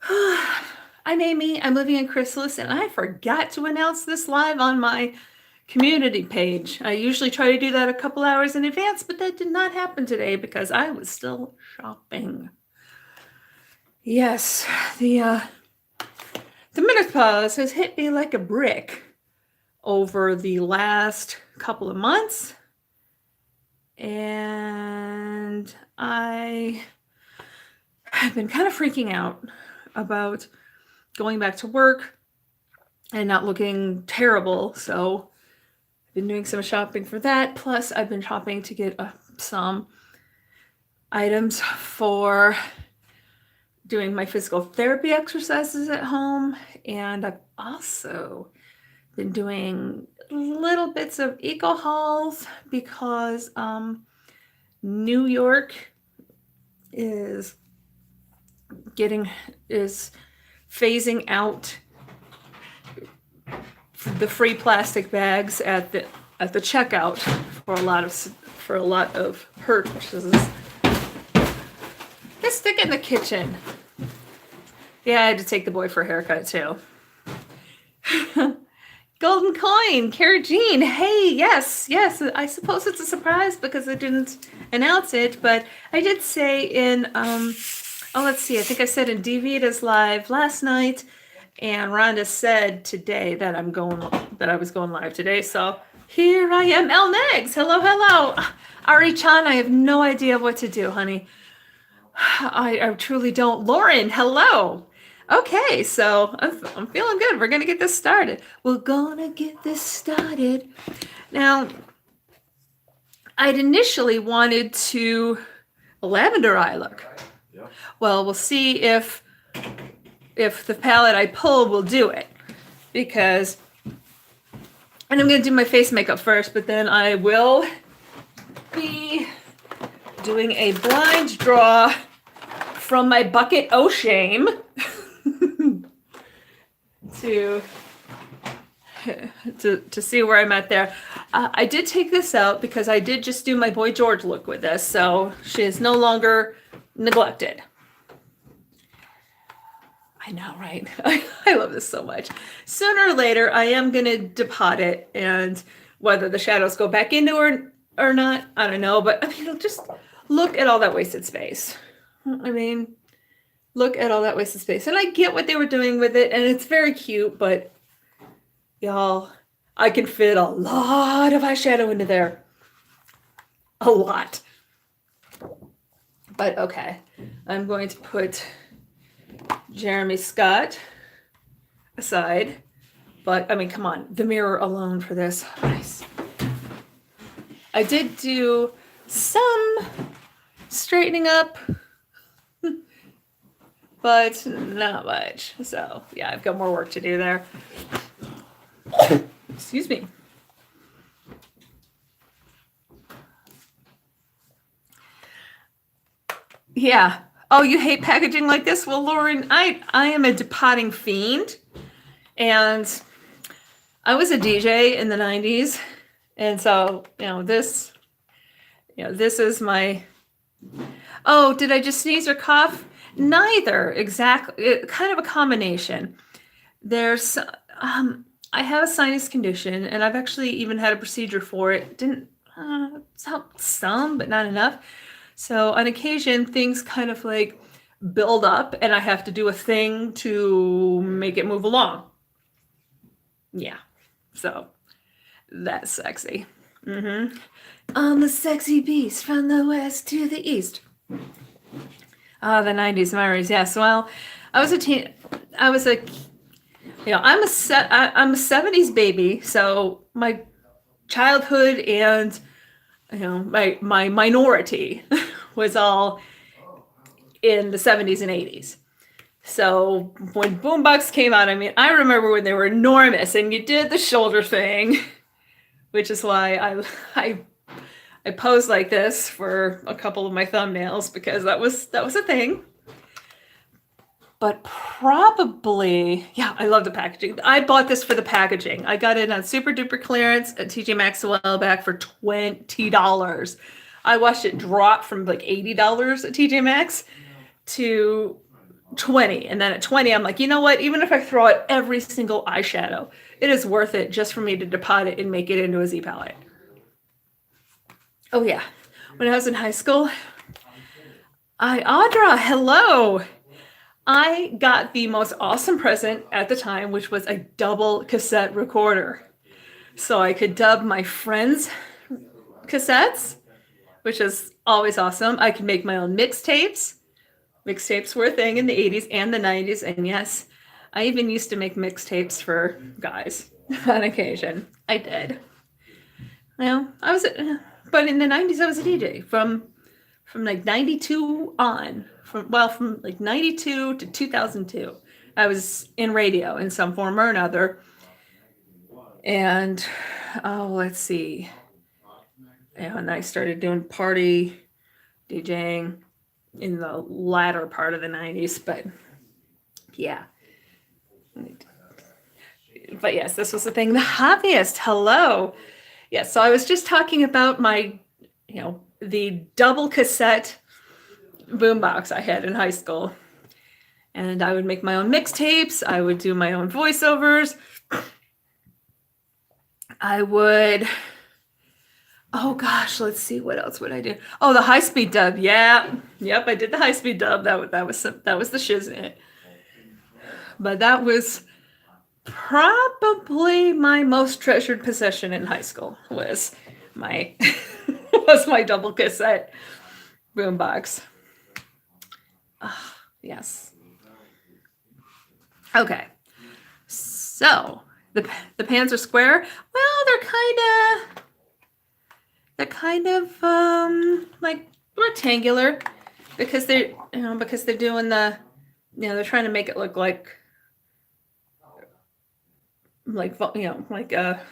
I'm Amy. I'm living in Chrysalis, and I forgot to announce this live on my community page. I usually try to do that a couple hours in advance, but that did not happen today because I was still shopping. Yes, the menopause has hit me like a brick over the last couple of months, and I have been kind of freaking out about going back to work and not looking terrible. So I've been doing some shopping for that. Plus, I've been shopping to get some items for doing my physical therapy exercises at home. And I've also been doing little bits of eco hauls because New York is phasing out the free plastic bags at the checkout for a lot of purchases. Just stick it in the kitchen. Yeah, I had to take the boy for a haircut too. Golden coin, Cara Jean. Hey, yes. I suppose it's a surprise because I didn't announce it, but I did say in let's see. I think I said in DVita's live last night, and Rhonda said today that I was going live today. So here I am. El Negs, hello. Ari-chan, I have no idea what to do, honey. I truly don't. Lauren, hello. Okay, so I'm feeling good. We're gonna get this started. We're gonna get this started. Now, I'd initially wanted to lavender eye look. Well, we'll see if the palette I pull will do it, because, and I'm going to do my face makeup first, but then I will be doing a blind draw from my bucket o' shame to see where I'm at there. I did take this out because I did just do my Boy George look with this, so she is no longer neglected. I know, right? I love this so much. Sooner or later, I am going to depot it, and whether the shadows go back into her or not, I don't know. But I mean, just look at all that wasted space. Look at all that wasted space. And I get what they were doing with it, and it's very cute, but y'all, I can fit a lot of eyeshadow into there. A lot. But okay, I'm going to put Jeremy Scott aside. But I mean, come on, the mirror alone for this. Nice. I did do some straightening up, but not much. So yeah, I've got more work to do there. Excuse me. Yeah. Oh, you hate packaging like this? Well, Lauren, I am a depotting fiend, and I was a DJ in the 90s, and so this is my. Oh, did I just sneeze or cough? Neither, exactly. Kind of a combination. There's I have a sinus condition, and I've actually even had a procedure for it. Didn't help some, but not enough. So on occasion, things kind of like build up, and I have to do a thing to make it move along. Yeah, so that's sexy. I'm a sexy beast from the west to the east. Ah, the 90s memories. Yes. Well, I'm a 70s baby, so my childhood and my minority was all in the 70s and 80s. So when boombox came out, I mean, I remember when they were enormous, and you did the shoulder thing, which is why I posed like this for a couple of my thumbnails, because that was a thing. But probably, yeah, I love the packaging. I bought this for the packaging. I got it on super duper clearance at TJ Maxx a while back for $20. I watched it drop from like $80 at TJ Maxx to 20. And then at 20, I'm like, you know what? Even if I throw out every single eyeshadow, it is worth it just for me to depot it and make it into a Z palette. Oh yeah. When I was in high school, Audra, hello. I got the most awesome present at the time, which was a double cassette recorder. So I could dub my friends' cassettes, which is always awesome. I could make my own mixtapes. Mixtapes were a thing in the 80s and the 90s. And yes, I even used to make mixtapes for guys on occasion. I did. Well, but in the 90s, I was a DJ from like 92 on. From like 92 to 2002. I was in radio in some form or another. And, let's see. And I started doing party DJing in the latter part of the 90s, but yeah. But yes, this was the thing. The hobbyist, hello. Yes, so I was just talking about my, the double cassette boombox I had in high school. And I would make my own mixtapes. I would do my own voiceovers. I would... Oh gosh, let's see, what else would I do? Oh, the high-speed dub. Yeah. Yep, I did the high-speed dub. That was the shiznit. But that was probably my most treasured possession in high school was my double cassette boombox. Yes. Okay. So, the pans are square. Well, they're kind of like rectangular because they're doing they're trying to make it look like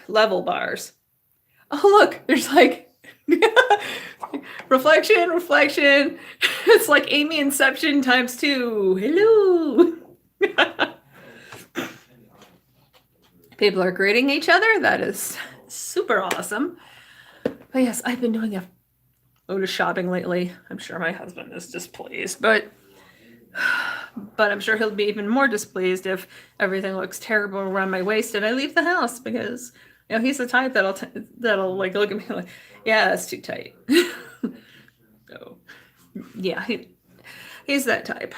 level bars. Oh look, there's like reflection. It's like Amy Inception times 2. Hello. People are greeting each other. That is super awesome. But yes, I've been doing a load of shopping lately. I'm sure my husband is displeased, but I'm sure he'll be even more displeased if everything looks terrible around my waist and I leave the house because he's the type that'll like look at me like, yeah, that's too tight. So yeah, he's that type,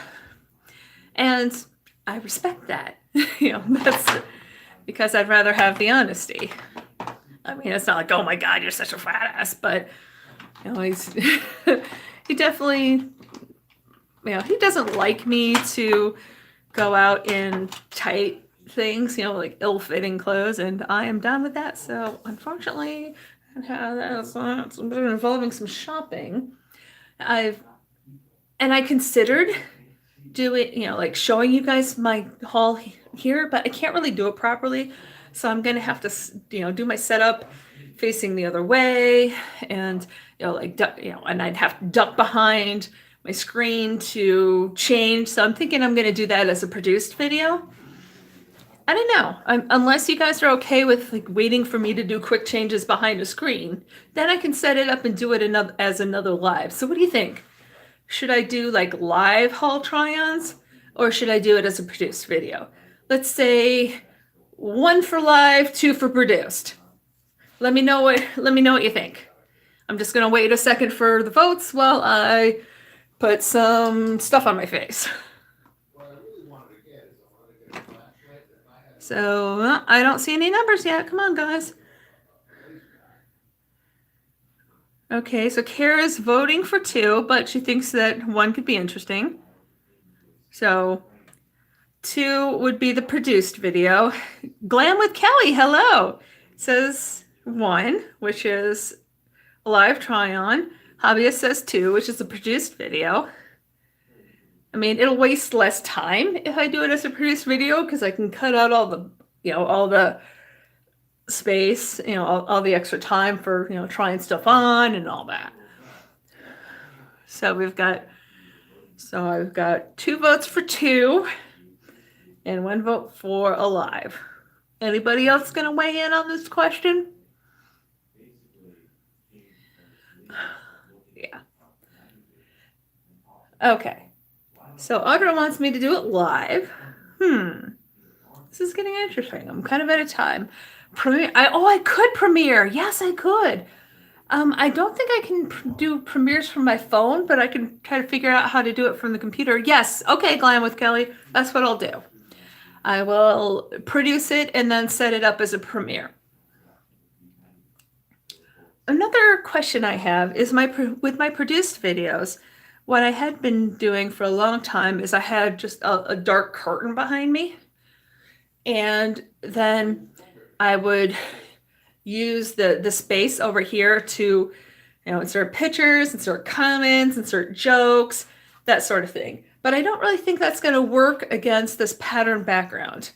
and I respect that. That's because I'd rather have the honesty. I mean, it's not like, oh my God, you're such a fat ass, but he's he definitely, he doesn't like me to go out in tight things, like ill-fitting clothes, and I am done with that. So unfortunately, that's been involving some shopping. I considered doing, like showing you guys my haul here, but I can't really do it properly. So I'm going to have to, do my setup facing the other way and, and I'd have to duck behind my screen to change. So I'm thinking I'm going to do that as a produced video. I don't know. Unless you guys are okay with like waiting for me to do quick changes behind a screen, then I can set it up and do it as another live. So what do you think? Should I do like live haul try-ons or should I do it as a produced video? Let's say 1 for live, 2 for produced. Let me know what you think. I'm just gonna wait a second for the votes while I put some stuff on my face. So I don't see any numbers yet. Come on, guys. Okay, so Kara's voting for 2, but she thinks that 1 could be interesting. So 2 would be the produced video. Glam with Kelly, hello, says 1, which is a live try-on. Hobbyist says 2, which is a produced video. I mean, it'll waste less time if I do it as a produced video because I can cut out all the space, all the extra time for, trying stuff on and all that. So I've got 2 votes for 2 and 1 vote for a live. Anybody else going to weigh in on this question? Yeah. Okay. So Audra wants me to do it live. This is getting interesting. I'm kind of out of time. Premiere. I could premiere. Yes, I could. I don't think I can do premieres from my phone, but I can try to figure out how to do it from the computer. Yes. Okay, Glam with Kelly. That's what I'll do. I will produce it and then set it up as a premiere. Another question I have is with my produced videos, what I had been doing for a long time is I had just a dark curtain behind me. And then I would use the space over here to, insert pictures, insert comments, insert jokes, that sort of thing. But I don't really think that's going to work against this pattern background.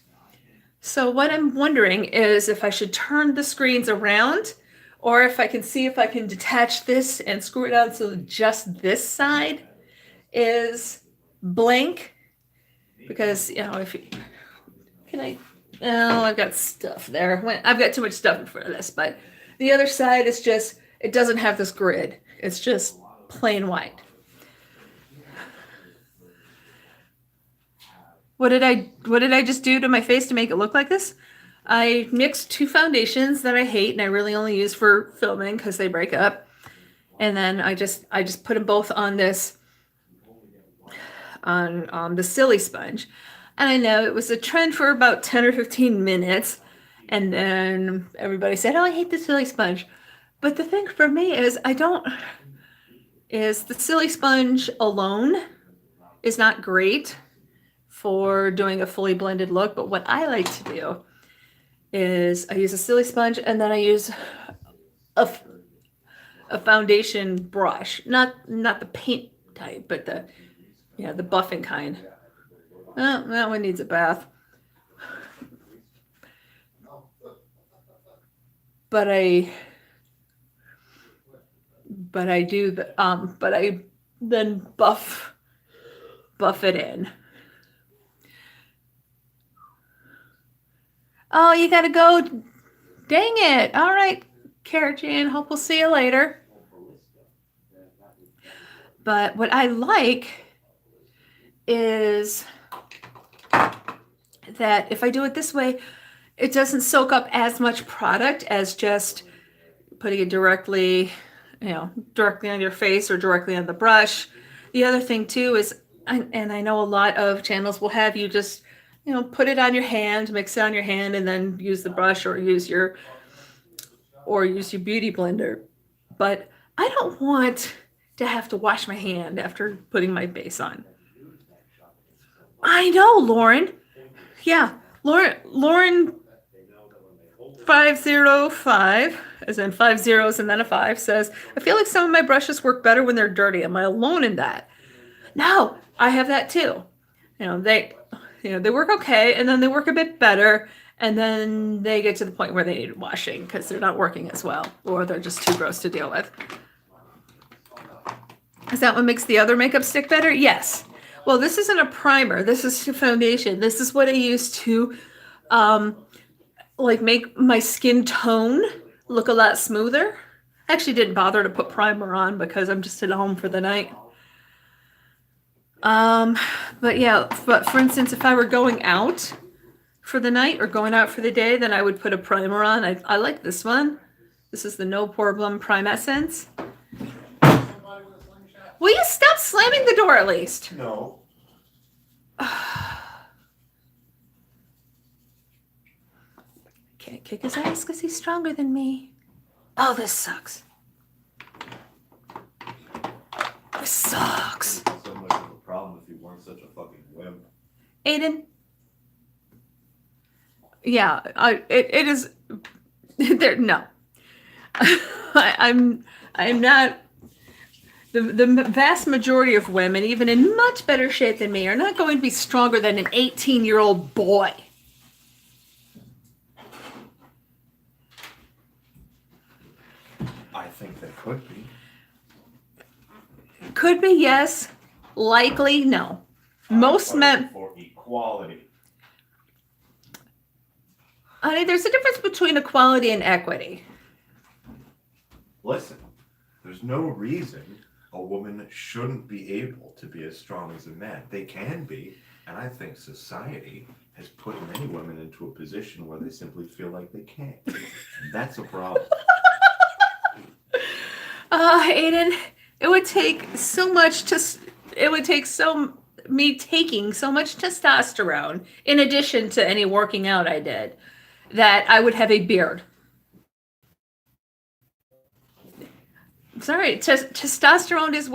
So what I'm wondering is if I should turn the screens around, or if I can see if I can detach this and screw it out so just this side is blank. Because, if you, can I, oh, I've got stuff there. I've got too much stuff in front of this, but the other side is just, it doesn't have this grid. It's just plain white. What did I just do to my face to make it look like this? I mixed two foundations that I hate and I really only use for filming because they break up. And then I just put them both on this, on the silly sponge. And I know it was a trend for about 10 or 15 minutes. And then everybody said, oh, I hate the silly sponge. But the thing for me is the silly sponge alone is not great for doing a fully blended look. But what I like to do is I use a silly sponge and then I use a foundation brush, not the paint type, but the buffing kind. Oh, that one needs a bath. But I then buff it in. Oh, you gotta go. Dang it. All right, Carrot Jane. Hope we'll see you later. But what I like is that if I do it this way, it doesn't soak up as much product as just putting it directly on your face or directly on the brush. The other thing too is, and I know a lot of channels will have you just, put it on your hand, mix it on your hand, and then use the brush or use your beauty blender. But I don't want to have to wash my hand after putting my base on. I know, Lauren. Yeah, Lauren 505, as in 5 zeros and then a 5, says, I feel like some of my brushes work better when they're dirty. Am I alone in that? No, I have that too. They work okay, and then they work a bit better, and then they get to the point where they need washing because they're not working as well, or they're just too gross to deal with. Is that what makes the other makeup stick better? Yes. Well, this isn't a primer. This is a foundation. This is what I use to make my skin tone look a lot smoother. I actually didn't bother to put primer on because I'm just at home for the night. But for instance, if I were going out for the night or going out for the day, then I would put a primer on. I like this one. This is the No Problem Prime Essence. Will you stop slamming the door at least? No. Can't kick his ass because he's stronger than me. Oh, this sucks. This sucks. So much of a problem if you weren't such a fucking wimp. Aiden. Yeah, it is. There, no. I'm not. The vast majority of women, even in much better shape than me, are not going to be stronger than an 18-year-old boy. I think they could be. Could be, yes. Likely, no. Most men. For equality. Honey, there's a difference between equality and equity. Listen, there's no reason a woman shouldn't be able to be as strong as a man. They can be, and I think society has put many women into a position where they simply feel like they can't. And that's a problem. Aiden, it would take so much to. It would take me taking so much testosterone in addition to any working out I did that I would have a beard. Sorry, testosterone is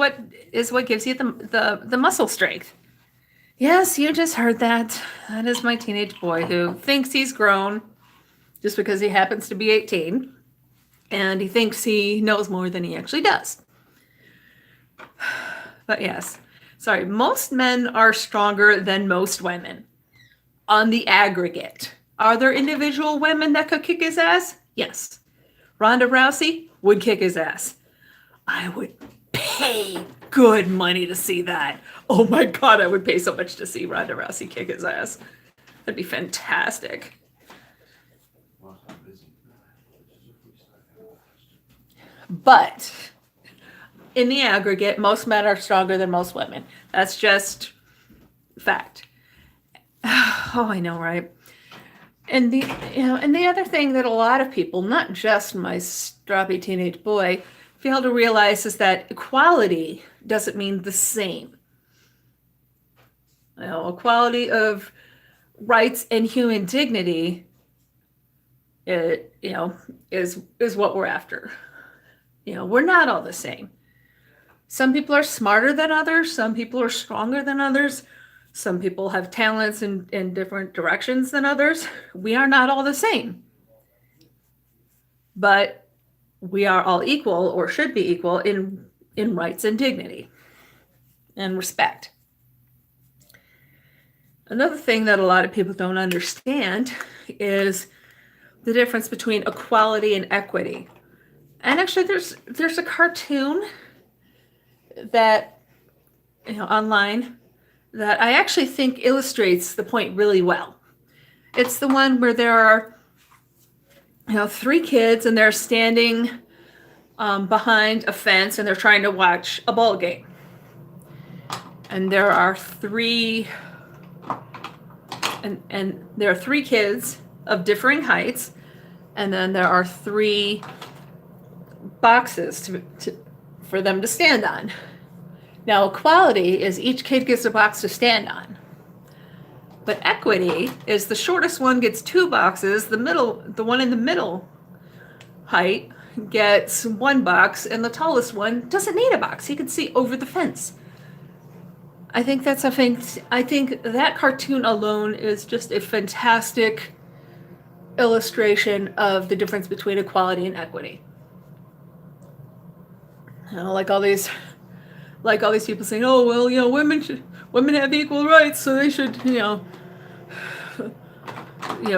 what gives you the muscle strength. Yes, you just heard that. That is my teenage boy who thinks he's grown just because he happens to be 18, and he thinks he knows more than he actually does. But yes, sorry, most men are stronger than most women on the aggregate. Are there individual women that could kick his ass? Yes. Ronda Rousey would kick his ass. I would pay good money to see that. Oh my God, I would pay so much to see Ronda Rousey kick his ass. That'd be fantastic. But in the aggregate, most men are stronger than most women. That's just fact. Oh, I know, right? And the other thing that a lot of people, not just my stroppy teenage boy, fail to realize is that equality doesn't mean the same. Equality of rights and human dignity, is what we're after. We're not all the same. Some people are smarter than others. Some people are stronger than others. Some people have talents in different directions than others. We are not all the same. But we are all equal, or should be equal, in rights and dignity and respect. Another thing that a lot of people don't understand is the difference between equality and equity. And actually, there's a cartoon that online that I actually think illustrates the point really well. It's the one where there are 3 kids and they're standing behind a fence and they're trying to watch a ball game. And there are 3 and there are 3 kids of differing heights, and then there are 3 boxes for them to stand on. Now, equality is each kid gets a box to stand on. But equity is the shortest one gets 2 boxes, the one in the middle height gets 1 box, and the tallest one doesn't need a box. He can see over the fence. I think that cartoon alone is just a fantastic illustration of the difference between equality and equity. Like all these people saying, "Oh, well, women have equal rights, so they should,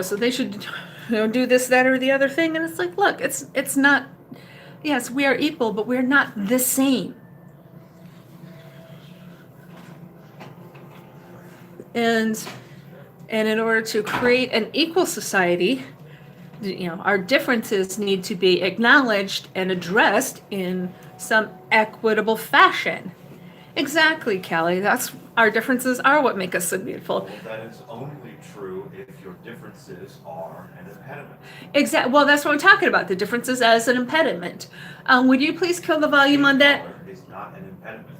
so they should, do this, that, or the other thing." And it's like, look, it's not. Yes, we are equal, but we're not the same. And in order to create an equal society, our differences need to be acknowledged and addressed in some equitable fashion. Exactly, Callie. That's our differences are what make us so beautiful. Well, that is only true if your differences are an impediment. Exactly. Well, that's what I'm talking about. The differences as an impediment. Would you please kill the volume on that? Skin color is not an impediment.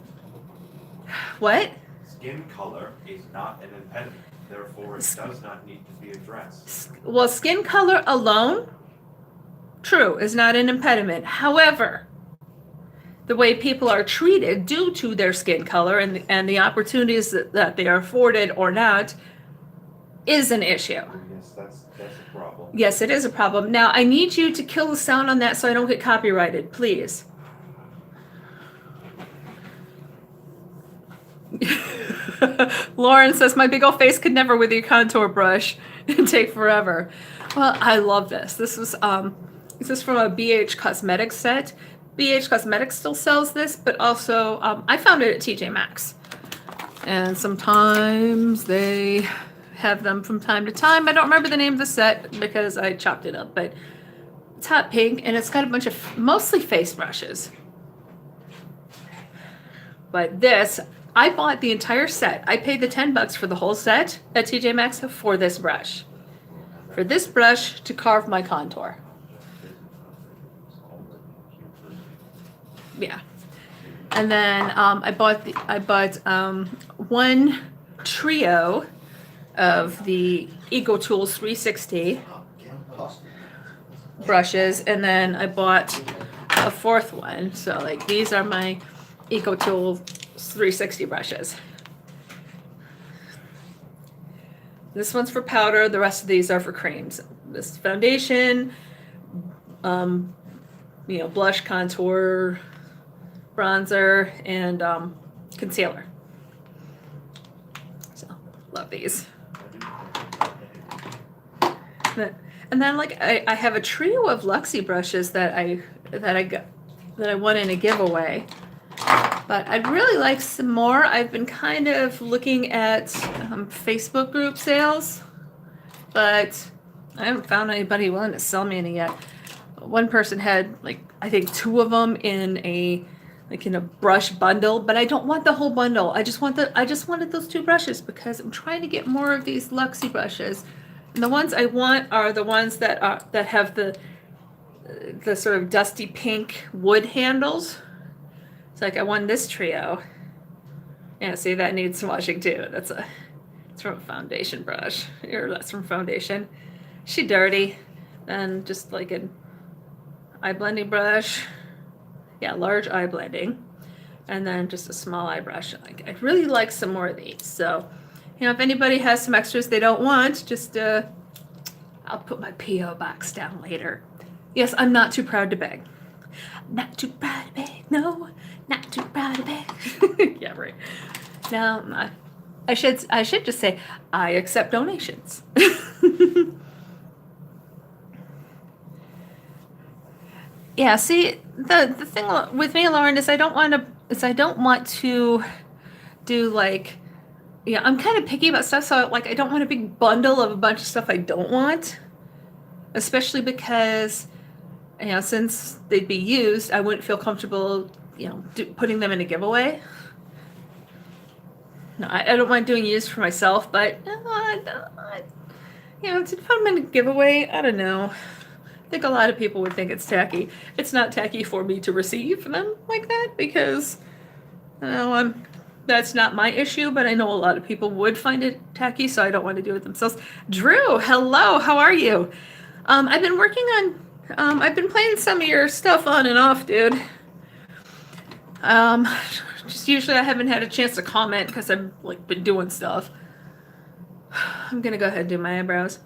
What? Skin color is not an impediment. Therefore, it does not need to be addressed. Well, skin color alone, true, is not an impediment. However, the way people are treated due to their skin color and the opportunities that they are afforded or not is an issue. Yes, that's a problem. Yes, it is a problem. Now, I need you to kill the sound on that so I don't get copyrighted, please. Lauren says, "My big old face could never with your contour brush. It'd take forever." Well, I love this. This is from a BH Cosmetics set. BH Cosmetics still sells this, but also I found it at TJ Maxx. And sometimes they have them from time to time. I don't remember the name of the set because I chopped it up, but it's hot pink and it's got a bunch of mostly face brushes. But this, I bought the entire set. I paid the $10 for the whole set at TJ Maxx for this brush. For this brush to carve my contour. Yeah. And then I bought one trio of the Eco Tools 360 brushes, and then I bought a fourth one. So like these are my Eco Tools 360 brushes. This one's for powder. The rest of these are for creams. This foundation, blush, contour, bronzer, and concealer. So love these. And then like I have a trio of Luxe brushes that I won in a giveaway. But I'd really like some more. I've been kind of looking at Facebook group sales, but I haven't found anybody willing to sell me any yet. One person had like I think 2 of them in a brush bundle, but I don't want the whole bundle. I just wanted those 2 brushes because I'm trying to get more of these Luxe brushes. And the ones I want are the ones that have the sort of dusty pink wood handles. It's like I won this trio. Yeah, see, that needs some washing too. It's from a foundation brush. Or that's from foundation. She dirty. And just like an eye blending brush. Yeah, large eye blending. And then just a small eye brush. Like I'd really like some more of these. So, if anybody has some extras they don't want, just I'll put my P.O. box down later. Yes, I'm not too proud to beg. Not too proud to beg. No, not too proud to beg. Yeah, right. Now, I should just say I accept donations. Yeah, see, the thing with me, Lauren, is I don't want to do like, I'm kind of picky about stuff, so like I don't want a big bundle of a bunch of stuff I don't want, especially because since they'd be used, I wouldn't feel comfortable putting them in a giveaway. No, I don't mind doing used for myself, but to put them in a giveaway, I don't know. I think a lot of people would think it's tacky. It's not tacky for me to receive them like that because that's not my issue, but I know a lot of people would find it tacky, so I don't want to do it themselves. Drew, hello, how are you? I've been working on, I've been playing some of your stuff on and off, dude. Just usually I haven't had a chance to comment because I've been doing stuff. I'm gonna go ahead and do my eyebrows.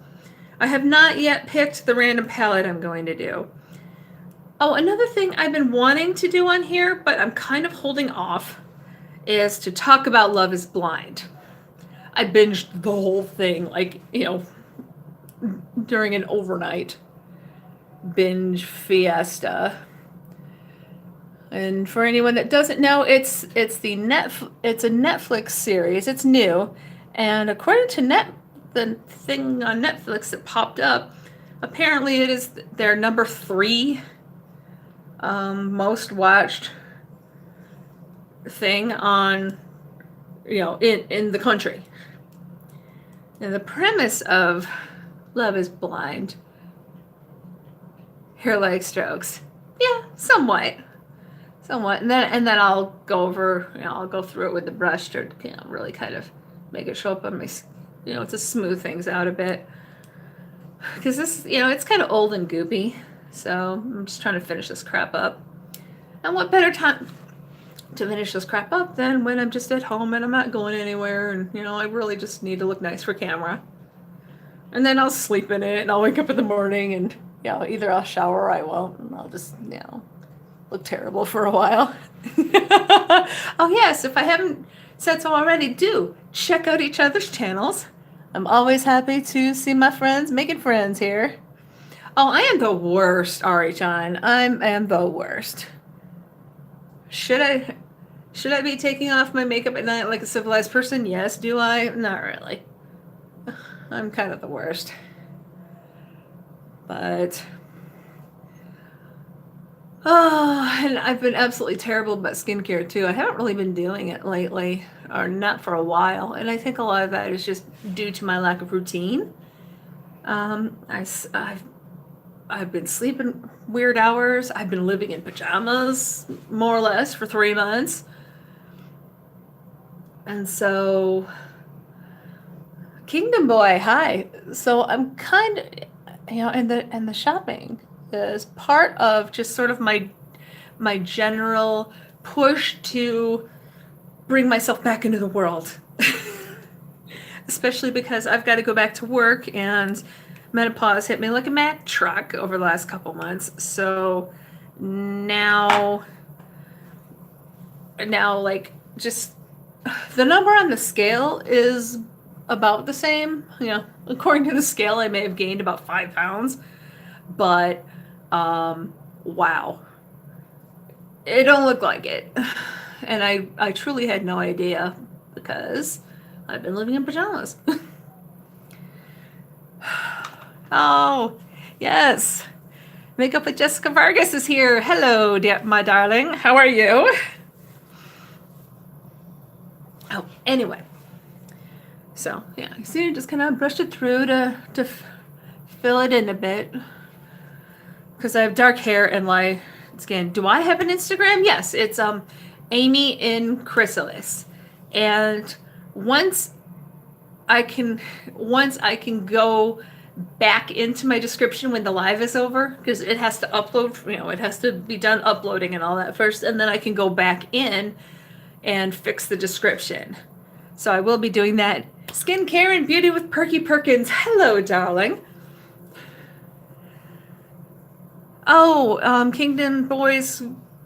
I have not yet picked the random palette I'm going to do. Oh, another thing I've been wanting to do on here, but I'm kind of holding off, is to talk about Love is Blind. I binged the whole thing, during an overnight binge fiesta. And for anyone that doesn't know, it's a Netflix series. It's new, and according to the thing on Netflix that popped up, apparently it is their number 3 most watched thing on in the country. And the premise of Love is Blind, hair-like strokes, somewhat, and then I'll go over, I'll go through it with the brush to really kind of make it show up on my, to smooth things out a bit, because this, it's kind of old and goopy, so I'm just trying to finish this crap up. And what better time to finish this crap up than when I'm just at home and I'm not going anywhere, and I really just need to look nice for camera. And then I'll sleep in it, and I'll wake up in the morning, and either I'll shower or I won't, and I'll just look terrible for a while. Oh yes, if I haven't said so already, do check out each other's channels. I'm always happy to see my friends making friends here. Oh, I am the worst, Ari-chan. I am the worst. Should I be taking off my makeup at night like a civilized person? Yes. Do I? Not really. I'm kind of the worst. But Oh, and I've been absolutely terrible about skincare too. I haven't really been doing it lately, or not for a while, and I think a lot of that is just due to my lack of routine. I've been sleeping weird hours. I've been living in pajamas more or less for 3 months, and so Kingdom Boy, hi. So I'm kind of, and the shopping is part of just sort of my general push to bring myself back into the world. Especially because I've got to go back to work and menopause hit me like a Mack truck over the last couple months. So now, like, just the number on the scale is about the same. According to the scale, I may have gained about 5 pounds, but wow, it don't look like it. And I truly had no idea because I've been living in pajamas. Oh, yes. Makeup with Jessica Vargas is here. Hello, my darling. How are you? Oh, anyway. So, yeah, you see, I just kind of brushed it through to fill it in a bit. Because I have dark hair and light skin. Do I have an Instagram? Yes, it's Amy in Chrysalis. And once I can go back into my description when the live is over, because it has to upload, it has to be done uploading and all that first, and then I can go back in and fix the description. So I will be doing that. Skincare and beauty with Perky Perkins. Hello, darling. Oh, Kingdom Boy's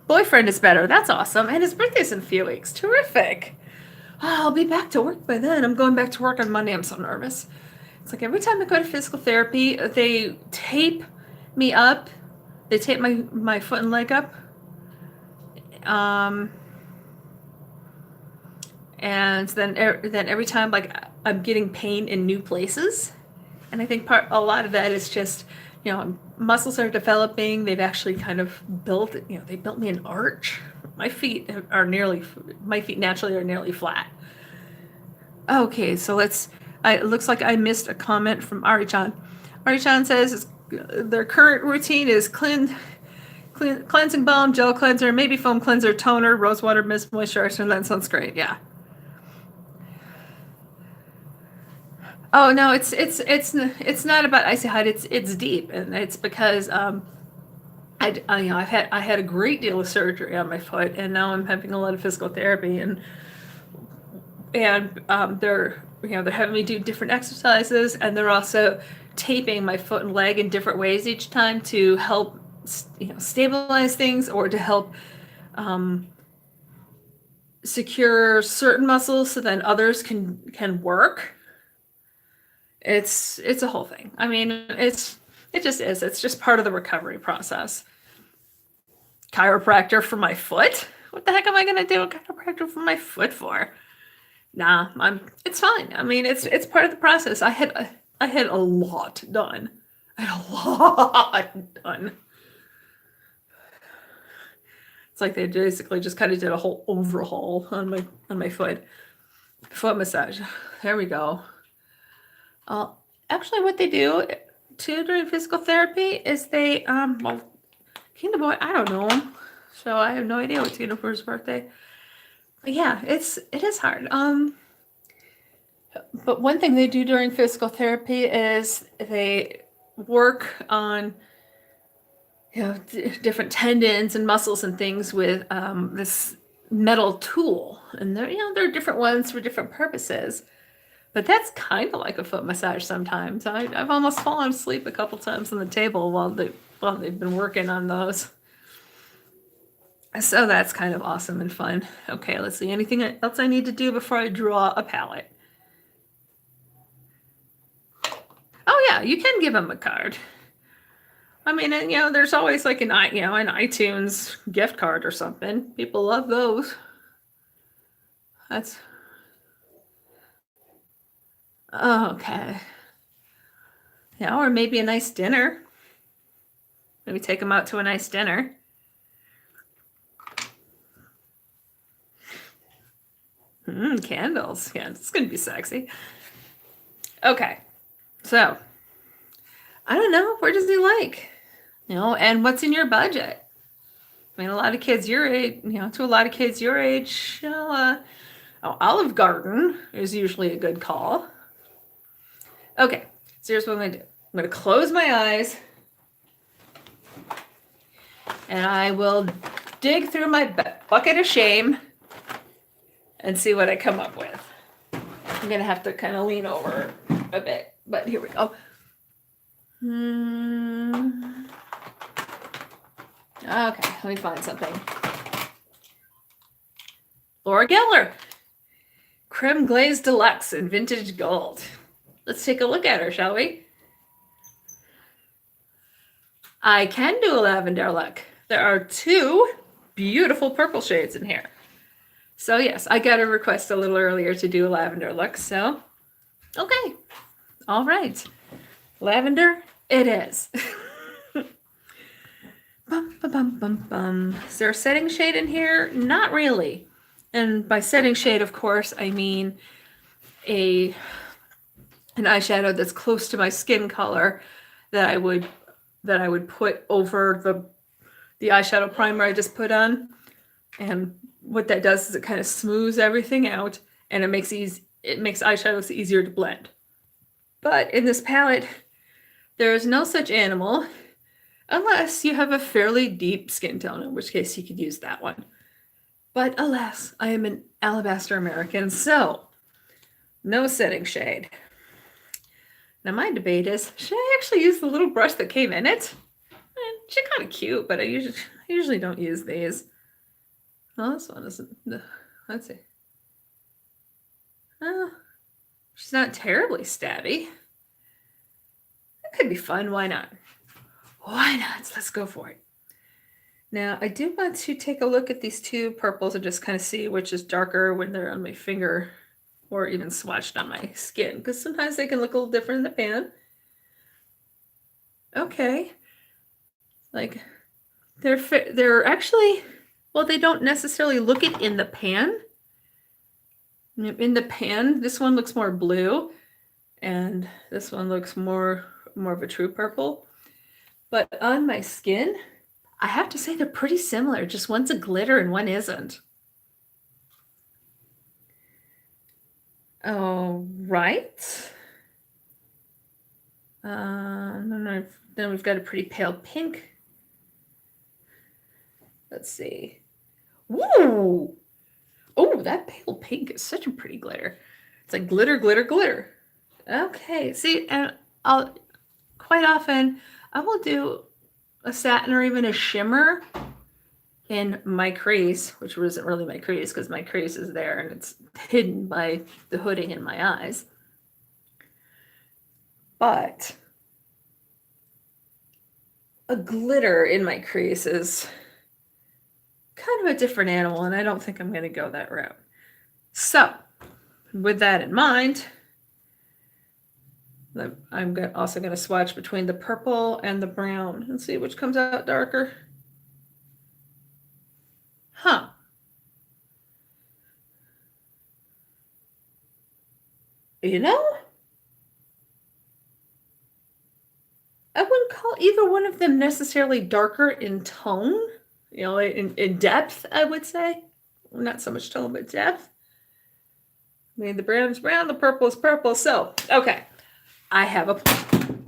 boyfriend is better. That's awesome. And his birthday's in a few weeks. Terrific. Oh, I'll be back to work by then. I'm going back to work on Monday. I'm so nervous. It's like every time I go to physical therapy, they tape me up. They tape my foot and leg up. And then every time, like, I'm getting pain in new places. And I think a lot of that is just, muscles are developing. They've actually kind of built, they built me an arch. My feet naturally are nearly flat. Okay, so it looks like I missed a comment from Ari-chan. Ari-chan says their current routine is cleansing balm, gel cleanser, maybe foam cleanser, toner, rosewater mist, moisturizer, and then sunscreen. Yeah. Oh no, it's not about icy hot. It's deep, and it's because I had a great deal of surgery on my foot, and now I'm having a lot of physical therapy, and they're having me do different exercises, and they're also taping my foot and leg in different ways each time to help stabilize things or to help secure certain muscles so then others can work. It's a whole thing. I mean, it just is. It's just part of the recovery process. Chiropractor for my foot? What the heck am I gonna do a chiropractor for my foot for? Nah, it's fine. I mean, it's part of the process. I had a lot done. I had a lot done. It's like they basically just kind of did a whole overhaul on my foot. Foot massage. There we go. Actually, what they do too during physical therapy is they Kingdom Boy, I don't know him, so I have no idea what's going to for his birthday. But yeah, it is hard. But one thing they do during physical therapy is they work on different tendons and muscles and things with this metal tool, and there are different ones for different purposes. But that's kind of like a foot massage sometimes. I've almost fallen asleep a couple times on the table while they've been working on those. So that's kind of awesome and fun. Okay, let's see. Anything else I need to do before I draw a palette? Oh yeah, you can give them a card. I mean, there's always like an iTunes gift card or something. People love those. That's okay. Yeah, or maybe a nice dinner. Maybe take them out to a nice dinner. Candles. Yeah, it's going to be sexy. Okay. So, I don't know. Where does he like? And what's in your budget? I mean, a lot of kids your age, to a lot of kids your age, Olive Garden is usually a good call. Okay, so here's what I'm going to do. I'm going to close my eyes and I will dig through my bucket of shame and see what I come up with. I'm going to have to kind of lean over a bit, but here we go. Okay, let me find something. Laura Geller. Creme Glaze Deluxe in Vintage Gold. Let's take a look at her, shall we? I can do a lavender look. There are 2 beautiful purple shades in here. So yes, I got a request a little earlier to do a lavender look, so okay. All right. Lavender it is. Bum, bum, bum, bum, bum. Is there a setting shade in here? Not really. And by setting shade, of course, I mean an eyeshadow that's close to my skin color that I would put over the eyeshadow primer I just put on. And what that does is it kind of smooths everything out, and it makes eyeshadows easier to blend. But in this palette, there is no such animal unless you have a fairly deep skin tone, in which case you could use that one. But alas, I am an Alabaster American, so no setting shade. Now my debate is, should I actually use the little brush that came in it? She's kind of cute, but I usually don't use these. Oh, this one isn't. Let's see. Oh, she's not terribly stabby. That could be fun. Why not? Why not? Let's go for it. Now, I do want to take a look at these 2 purples and just kind of see which is darker when they're on my finger or even swatched on my skin, because sometimes they can look a little different in the pan. Okay. Like, they're actually, well, they don't necessarily look it in the pan. In the pan, this one looks more blue, and this one looks more of a true purple. But on my skin, I have to say they're pretty similar. Just one's a glitter and one isn't. All right. Then we've got a pretty pale pink. Let's see. Woo! Oh, that pale pink is such a pretty glitter. It's like glitter, glitter, glitter. Okay. See, and quite often I will do a satin or even a shimmer in my crease, which isn't really my crease because my crease is there and it's hidden by the hooding in my eyes. But a glitter in my crease is kind of a different animal, and I don't think I'm going to go that route. So, with that in mind, I'm also going to swatch between the purple and the brown and see which comes out darker. Huh. You know, I wouldn't call either one of them necessarily darker in tone, in depth, I would say. Not so much tone, but depth. I mean, the brown is brown, the purple is purple. So, okay. I have a plan.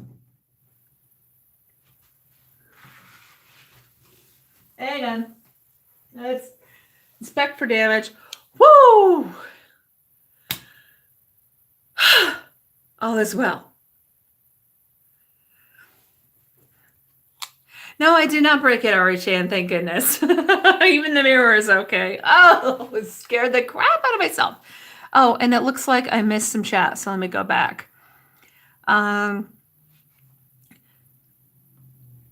Hang on. Let's inspect for damage. Woo! All is well. No, I did not break it, Ari-chan, thank goodness. Even the mirror is okay. Oh, I scared the crap out of myself. Oh, and it looks like I missed some chat, so let me go back. Oh,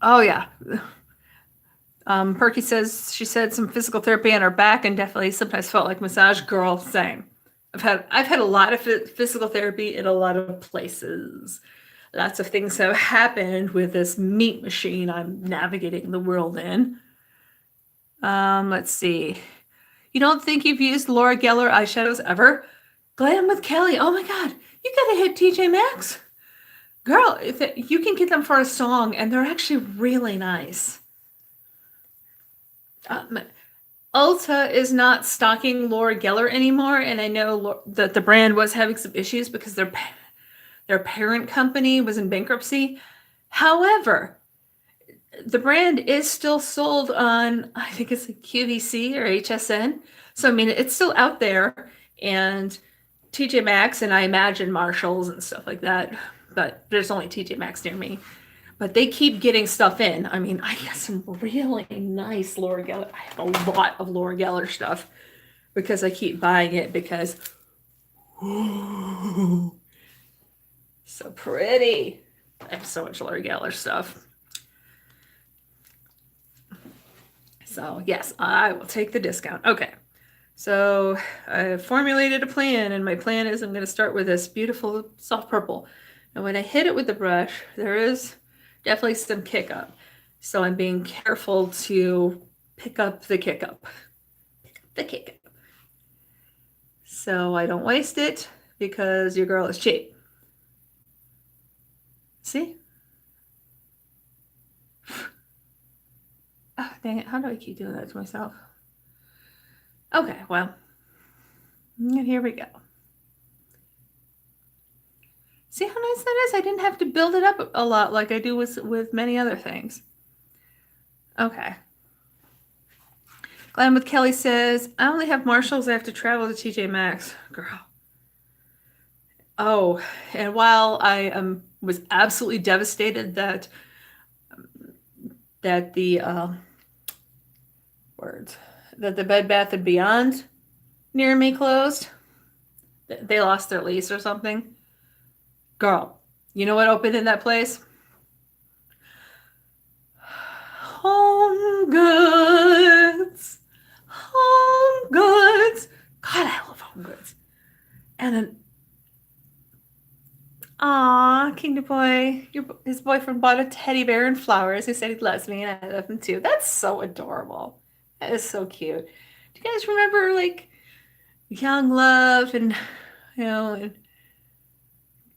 yeah. Perky says she said some physical therapy on her back and definitely sometimes felt like massage. Girl, same. I've had a lot of physical therapy in a lot of places. Lots of things have happened with this meat machine I'm navigating the world in. Let's see. You don't think you've used Laura Geller eyeshadows ever? Glam with Kelly. Oh my God, you gotta hit TJ Maxx. Girl, you can get them for a song, and they're actually really nice. Ulta is not stocking Laura Geller anymore, and I know that the brand was having some issues because their parent company was in bankruptcy. However, the brand is still sold on, I think it's like QVC or HSN. So, I mean, it's still out there, and TJ Maxx, and I imagine Marshalls and stuff like that, but there's only TJ Maxx near me. But they keep getting stuff in. I mean, I got some really nice Laura Geller. I have a lot of Laura Geller stuff because I keep buying it because, ooh, so pretty. I have so much Laura Geller stuff. So yes, I will take the discount. Okay. So I formulated a plan, and my plan is I'm going to start with this beautiful soft purple. And when I hit it with the brush, there is definitely some kick up. So I'm being careful to pick up the kick up. Pick up the kick up. So I don't waste it because your girl is cheap. See? Oh, dang it. How do I keep doing that to myself? Okay, well, and here we go. See how nice that is? I didn't have to build it up a lot like I do with many other things. Okay. Glam with Kelly says, I only have Marshalls. I have to travel to TJ Maxx. Girl. Oh, and while I was absolutely devastated that the Bed Bath & Beyond near me closed, they lost their lease or something. Girl, you know what opened in that place? Home Goods. Home Goods. God, I love Home Goods. And then, Kinder Boy, his boyfriend bought a teddy bear and flowers. He said he loves me, and I love him too. That's so adorable. That is so cute. Do you guys remember, like, young love and, you know,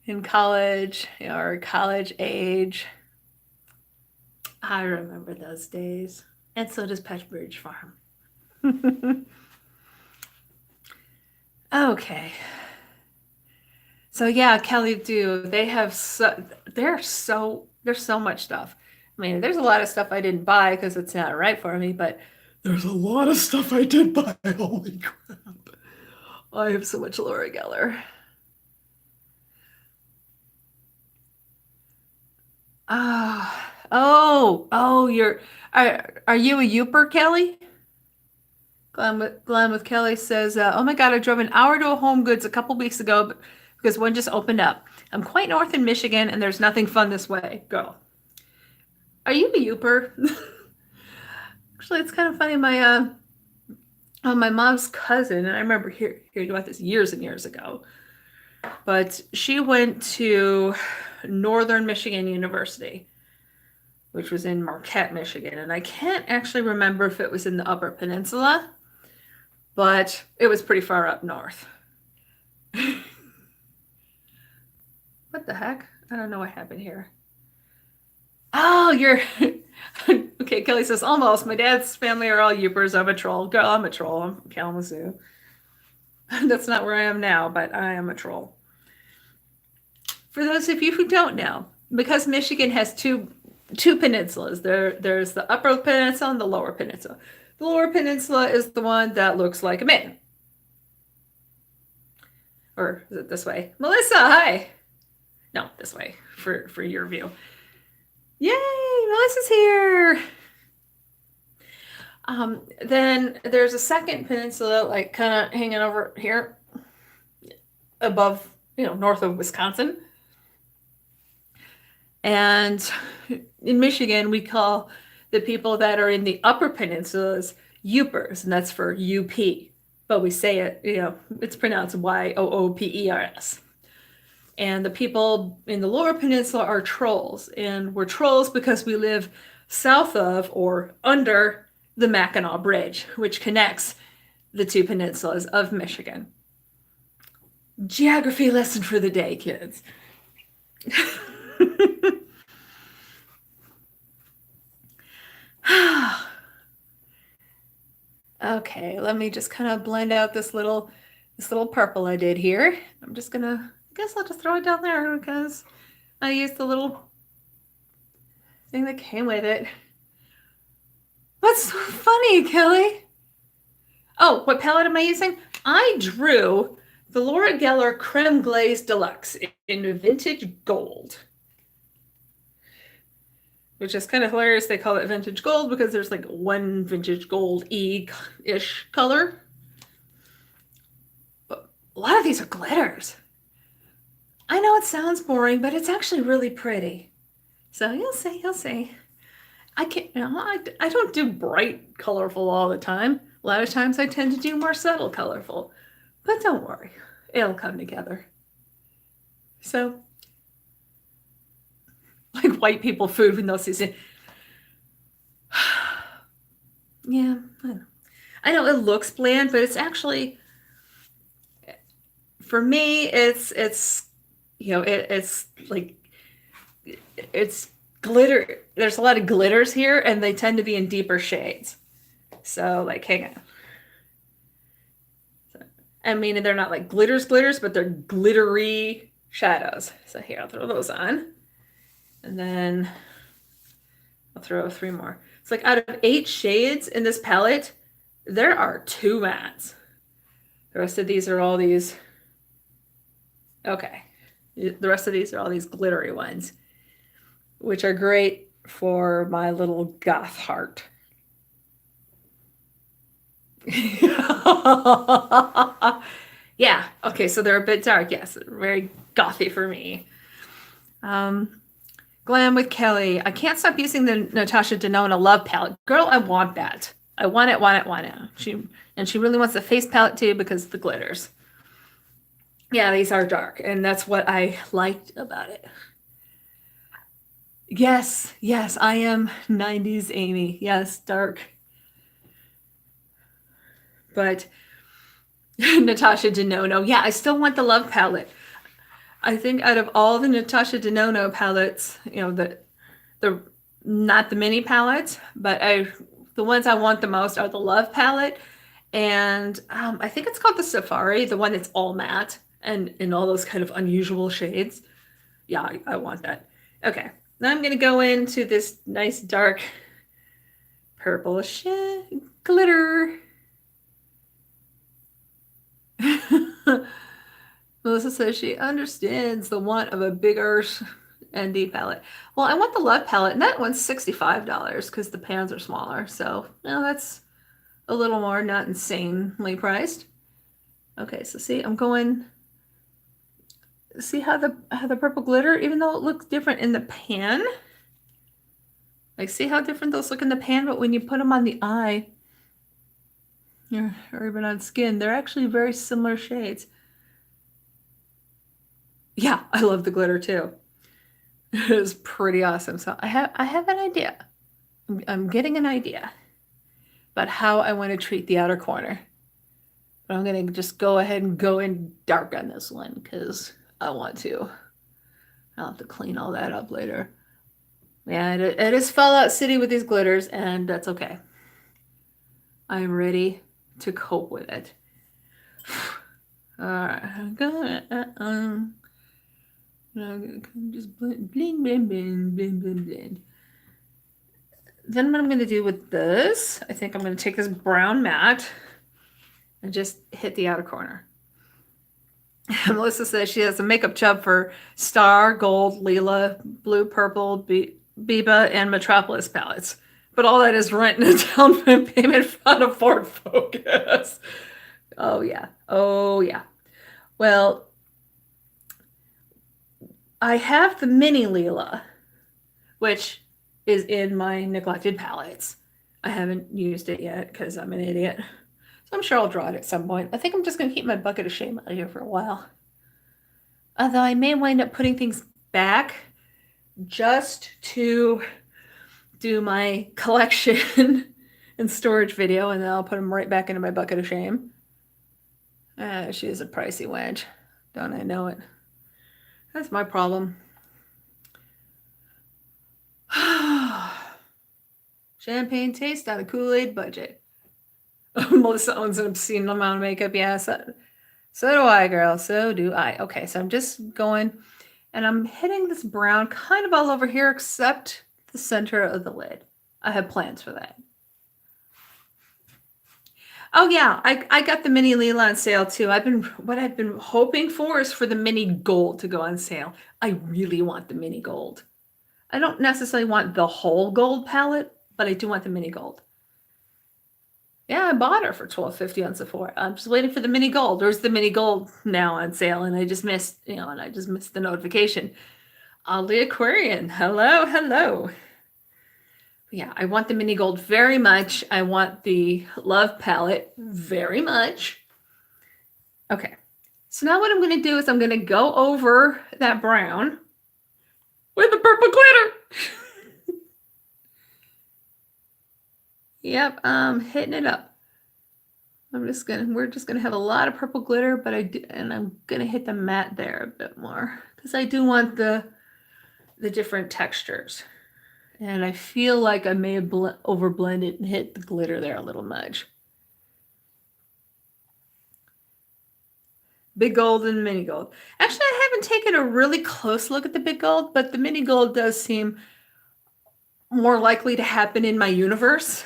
in college, or college age? I remember those days. And so does Petridge Farm. Okay. So yeah, Kelly do. There's so much stuff. I mean, there's a lot of stuff I didn't buy because it's not right for me, but there's a lot of stuff I did buy. Holy crap. I have so much Laura Geller. Are you a Youper, Kelly? Glenn with Kelly says, oh my God, I drove an hour to a Home Goods a couple weeks ago because one just opened up. I'm quite north in Michigan, and there's nothing fun this way. Go. Are you a Youper? Actually, it's kind of funny. My mom's cousin, and I remember hearing about this years and years ago, but she went to Northern Michigan University, which was in Marquette, Michigan. And I can't actually remember if it was in the Upper Peninsula, but it was pretty far up north. What the heck? I don't know what happened here. Oh, you're... Okay, Kelly says, almost. My dad's family are all Youpers. I'm a troll. Girl, I'm a troll. I'm from Kalamazoo. That's not where I am now, but I am a troll. For those of you who don't know, because Michigan has two peninsulas, there's the Upper Peninsula and the Lower Peninsula. The Lower Peninsula is the one that looks like a mitten. Or is it this way? Melissa, hi. No, this way for your view. Yay, Melissa's here. Then there's a second peninsula, like kind of hanging over here above, north of Wisconsin. And in Michigan, we call the people that are in the upper peninsulas Youpers, and that's for UP. But we say it, it's pronounced Yoopers. And the people in the lower peninsula are trolls. And we're trolls because we live south of or under the Mackinac Bridge, which connects the two peninsulas of Michigan. Geography lesson for the day, kids. Okay, let me just kind of blend out this little purple I did here. I'm just gonna, I guess I'll just throw it down there because I used the little thing that came with it. What's so funny, Kelly? Oh, what palette am I using? I drew the Laura Geller Creme Glaze Deluxe in vintage gold. Which is kind of hilarious. They call it vintage gold because there's like one vintage gold-y-ish color. But a lot of these are glitters. I know it sounds boring, but it's actually really pretty. So you'll see, you'll see. I can't, you know, I don't do bright, colorful all the time. A lot of times I tend to do more subtle, colorful. But don't worry, it'll come together. So, like white people food with no seasoning. Yeah, I know it looks bland, but it's actually, for me, it's you know, it's like, it's glitter. There's a lot of glitters here, and they tend to be in deeper shades. So, like, hang on. I mean, they're not like glitters, but they're glittery shadows. So here, I'll throw those on. And then I'll throw 3 more. It's like out of 8 shades in this palette, there are 2 mattes. The rest of these are all these. Okay. The rest of these are all these glittery ones, which are great for my little goth heart. Yeah. Okay. So they're a bit dark. Yes. Very gothy for me. Glam with Kelly. I can't stop using the Natasha Denona Love palette. Girl, I want that. I want it. She really wants the face palette too because of the glitters. Yeah, these are dark, and that's what I liked about it. Yes, I am 90s Amy. Yes, dark. But Natasha Denona. Yeah, I still want the Love palette. I think out of all the Natasha Denona palettes, you know, the not the mini palettes, but the ones I want the most are the Love palette, and I think it's called the Safari, the one that's all matte and in all those kind of unusual shades. Yeah, I want that. Okay, now I'm gonna go into this nice dark purple glitter. Melissa says she understands the want of a bigger ND palette. Well, I want the Love palette, and that one's $65 because the pans are smaller. So, you know, that's a little more, not insanely priced. Okay, so see, I'm going. See how the purple glitter, even though it looks different in the pan. Like, see how different those look in the pan, but when you put them on the eye, or even on skin, they're actually very similar shades. Yeah, I love the glitter too. It is pretty awesome. So I have an idea. I'm getting an idea about how I want to treat the outer corner. But I'm going to just go ahead and go in dark on this one because I want to. I'll have to clean all that up later. Yeah, it is Fallout City with these glitters, and that's okay. I'm ready to cope with it. All right, I'm gonna just blend. Then what I'm going to do with this, I think I'm going to take this brown matte and just hit the outer corner. Melissa says she has a makeup chub for Star, Gold, Leela, Blue, Purple, Biba, and Metropolis palettes. But all that is rent and a down payment on a Ford Focus. Oh, yeah. Well, I have the mini Leela, which is in my neglected palettes. I haven't used it yet because I'm an idiot. So I'm sure I'll draw it at some point. I think I'm just going to keep my bucket of shame out here for a while. Although I may wind up putting things back just to do my collection in storage video, and then I'll put them right back into my bucket of shame. She is a pricey wench. Don't I know it? That's my problem. Champagne taste on a Kool-Aid budget. Melissa owns an obscene amount of makeup. Yeah, so do I, girl. So do I. Okay, so I'm just going, and I'm hitting this brown kind of all over here except the center of the lid. I have plans for that. Oh yeah, I got the mini Leela on sale too. What I've been hoping for is for the mini gold to go on sale. I really want the mini gold. I don't necessarily want the whole gold palette, but I do want the mini gold. Yeah, I bought her for $12.50 on Sephora. I'm just waiting for the mini gold. There's the mini gold now on sale, and I just missed, the notification. Oddly Aquarian, hello, hello. Yeah, I want the mini gold very much. I want the Love palette very much. Okay, so now what I'm going to do is I'm going to go over that brown with the purple glitter. Yep, I'm hitting it up. We're just gonna have a lot of purple glitter, but I'm gonna hit the matte there a bit more because I do want the different textures. And I feel like I may have overblended and hit the glitter there a little much. Big gold and mini gold. Actually, I haven't taken a really close look at the big gold, but the mini gold does seem more likely to happen in my universe.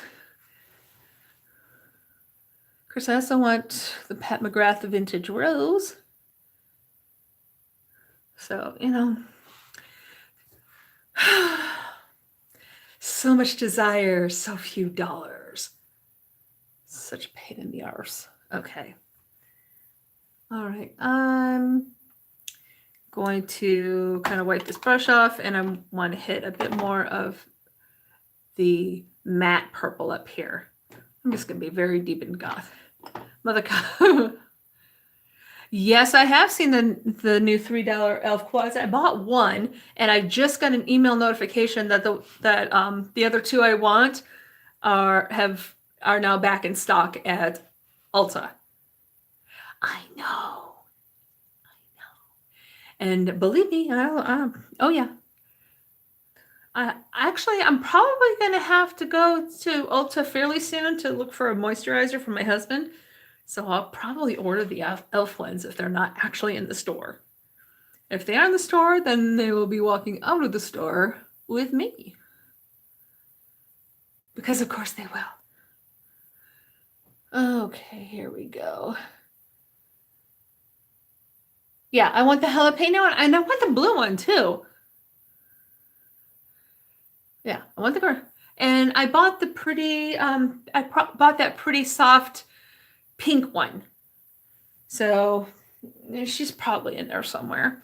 Of course, I also want the Pat McGrath Vintage Rose. So, so much desire, so few dollars. Such a pain in the arse. Okay. All right. I'm going to kind of wipe this brush off, and I want to hit a bit more of the matte purple up here. I'm just going to be very deep in goth. Mother God. Yes, I have seen the new $3 e.l.f. quads. I bought one, and I just got an email notification that the other two I want are now back in stock at Ulta. I know. And believe me, oh yeah. Actually, I'm probably going to have to go to Ulta fairly soon to look for a moisturizer for my husband. So I'll probably order the e.l.f. ones if they're not actually in the store. If they are in the store, then they will be walking out of the store with me. Because of course they will. Okay, here we go. Yeah, I want the jalapeno one, and I want the blue one too. Yeah, I want the girl. And I bought the pretty, bought that pretty soft pink one. So she's probably in there somewhere.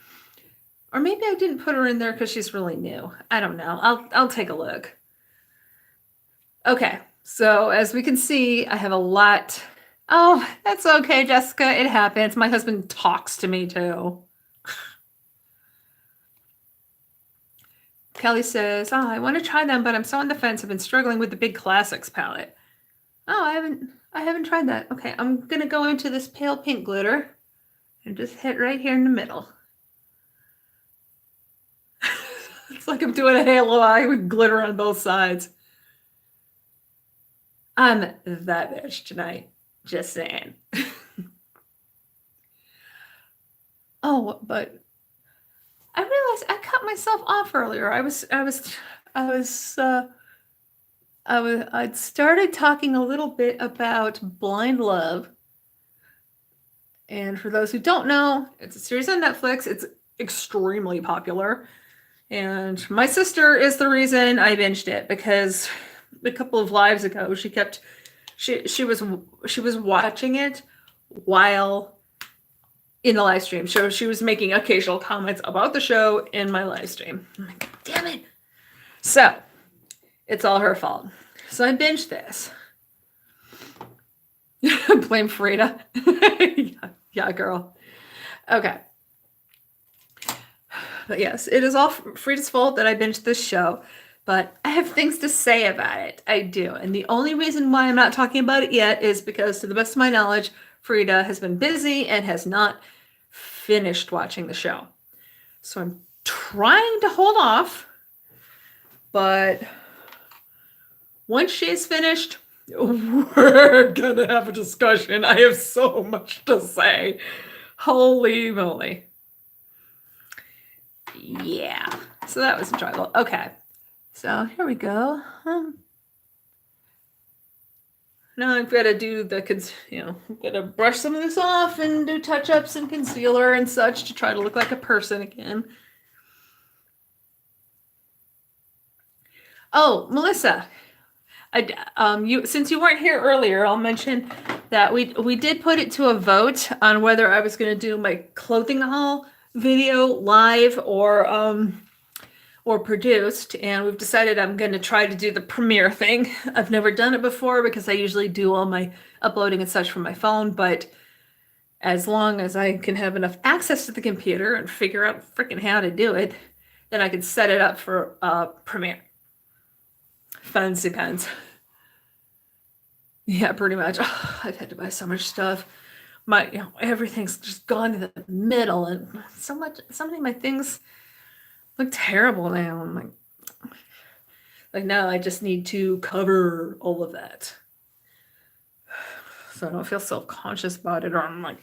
Or maybe I didn't put her in there because she's really new. I don't know. I'll take a look. Okay, so as we can see, I have a lot. Oh, that's okay, Jessica. It happens. My husband talks to me too. Kelly says, "Oh, I want to try them, but I'm so on the fence. I've been struggling with the Big Classics palette." Oh, I haven't tried that. Okay, I'm gonna go into this pale pink glitter and just hit right here in the middle. It's like I'm doing a halo eye with glitter on both sides. I'm that bitch tonight. Just saying. Oh, but I realized I cut myself off earlier. I'd started talking a little bit about Blind Love. And for those who don't know, it's a series on Netflix. It's extremely popular. And my sister is the reason I binged it, because a couple of lives ago she was watching it while in the live stream. So she was making occasional comments about the show in my live stream. I'm like, God damn it. So it's all her fault. So I binged this. Blame Frida. Yeah, girl. Okay. But yes, it is all Frida's fault that I binged this show, but I have things to say about it. I do. And the only reason why I'm not talking about it yet is because, to the best of my knowledge, Frida has been busy and has not finished watching the show. So I'm trying to hold off, but once she's finished, we're gonna have a discussion. I have so much to say. Holy moly. Yeah. So that was enjoyable. Okay. So here we go. Now I've got to do the, I'm going to brush some of this off and do touch-ups and concealer and such to try to look like a person again. Oh, Melissa, since you weren't here earlier, I'll mention that we did put it to a vote on whether I was going to do my clothing haul video live or produced, and we've decided I'm going to try to do the premiere thing. I've never done it before because I usually do all my uploading and such from my phone, but as long as I can have enough access to the computer and figure out freaking how to do it, then I can set it up for premiere. Fancy pants. Yeah, pretty much. Oh, I've had to buy so much stuff. Everything's just gone to the middle, and so many of my things look terrible now. I'm like now I just need to cover all of that, so I don't feel self-conscious about it, or I'm like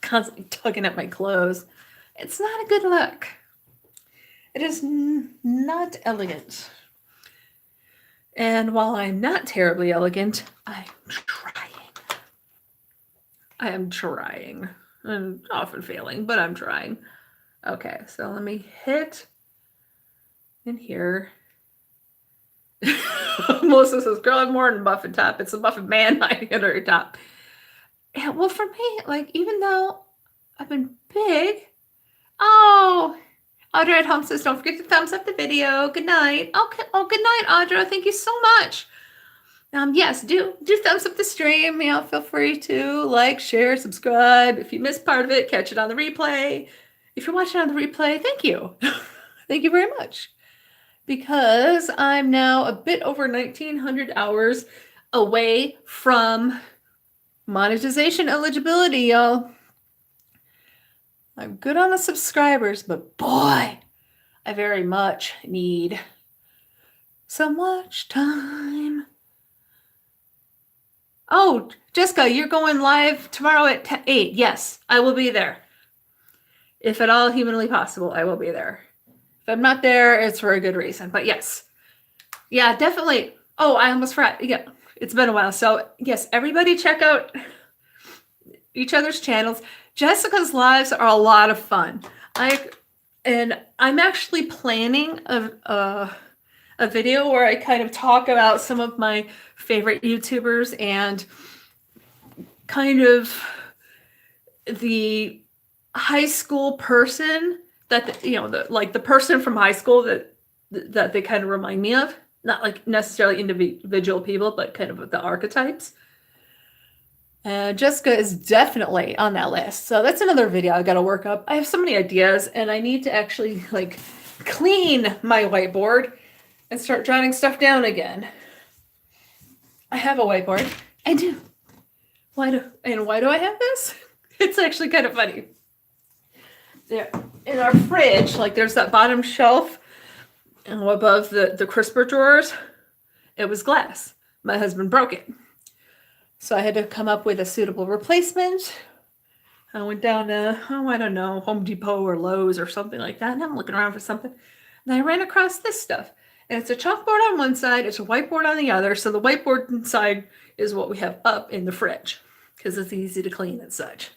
constantly tugging at my clothes. It's not a good look. It is not elegant. And while I'm not terribly elegant, I'm trying. I am trying. I'm often failing, but I'm trying. Okay, so let me hit in here. Melissa says, girl, I'm more than a muffin top. It's a muffin man hiding under her top. Yeah, well, for me, like, even though I've been big. Oh, Audra at home says, don't forget to thumbs up the video. Good night. Okay. Oh, good night, Audra. Thank you so much. Yes, do thumbs up the stream. Feel free to like, share, subscribe. If you missed part of it, catch it on the replay. If you're watching on the replay, thank you. Thank you very much. Because I'm now a bit over 1,900 hours away from monetization eligibility, y'all. I'm good on the subscribers, but boy, I very much need so much time. Oh, Jessica, you're going live tomorrow at 8. Yes, I will be there. If at all humanly possible, I will be there. If I'm not there, it's for a good reason. But yes. Yeah, definitely. Oh, I almost forgot. Yeah, it's been a while. So yes, everybody check out each other's channels. Jessica's lives are a lot of fun. I'm actually planning a video where I kind of talk about some of my favorite YouTubers and kind of the high school person that the person from high school that they kind of remind me of. Not like necessarily individual people, but kind of the archetypes. Jessica is definitely on that list. So that's another video I got to work up. I have so many ideas, and I need to actually clean my whiteboard and start jotting stuff down again. I have a whiteboard. I do. Why do I have this? It's actually kind of funny. There in our fridge, there's that bottom shelf above the crisper drawers. It was glass. My husband broke it. So I had to come up with a suitable replacement. I went down to, I don't know, Home Depot or Lowe's or something like that. And I'm looking around for something. And I ran across this stuff. And it's a chalkboard on one side. It's a whiteboard on the other. So the whiteboard side is what we have up in the fridge because it's easy to clean and such.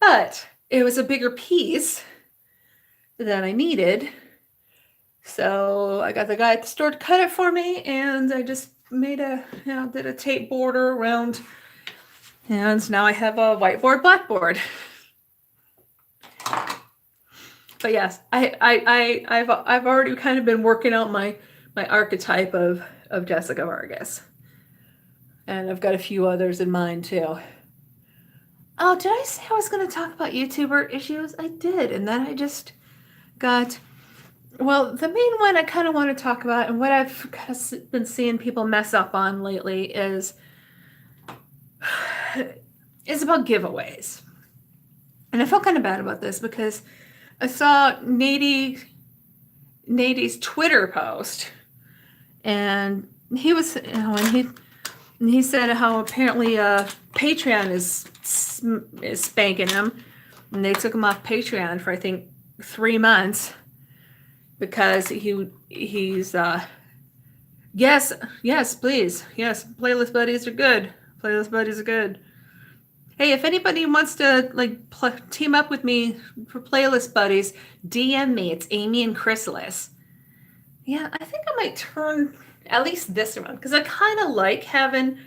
But it was a bigger piece than I needed. So I got the guy at the store to cut it for me. And I just made did a tape border around, and now I have a whiteboard blackboard. But yes, I've already kind of been working out my archetype of Jessica Vargas, and I've got a few others in mind too. Oh, did I say I was going to talk about YouTuber issues? I did, and then I just got Well, the main one I kind of want to talk about, and what I've kind of been seeing people mess up on lately, is about giveaways. And I felt kind of bad about this because I saw Nady's Twitter post, and he was, and he said how apparently Patreon is spanking him, and they took him off Patreon for I think 3 months because he's yes please, yes, playlist buddies are good. Playlist buddies are good. Hey, if anybody wants to like team up with me for playlist buddies, DM me. It's Amy and Chrysalis. Yeah, I think I might turn at least this around because I kind of like having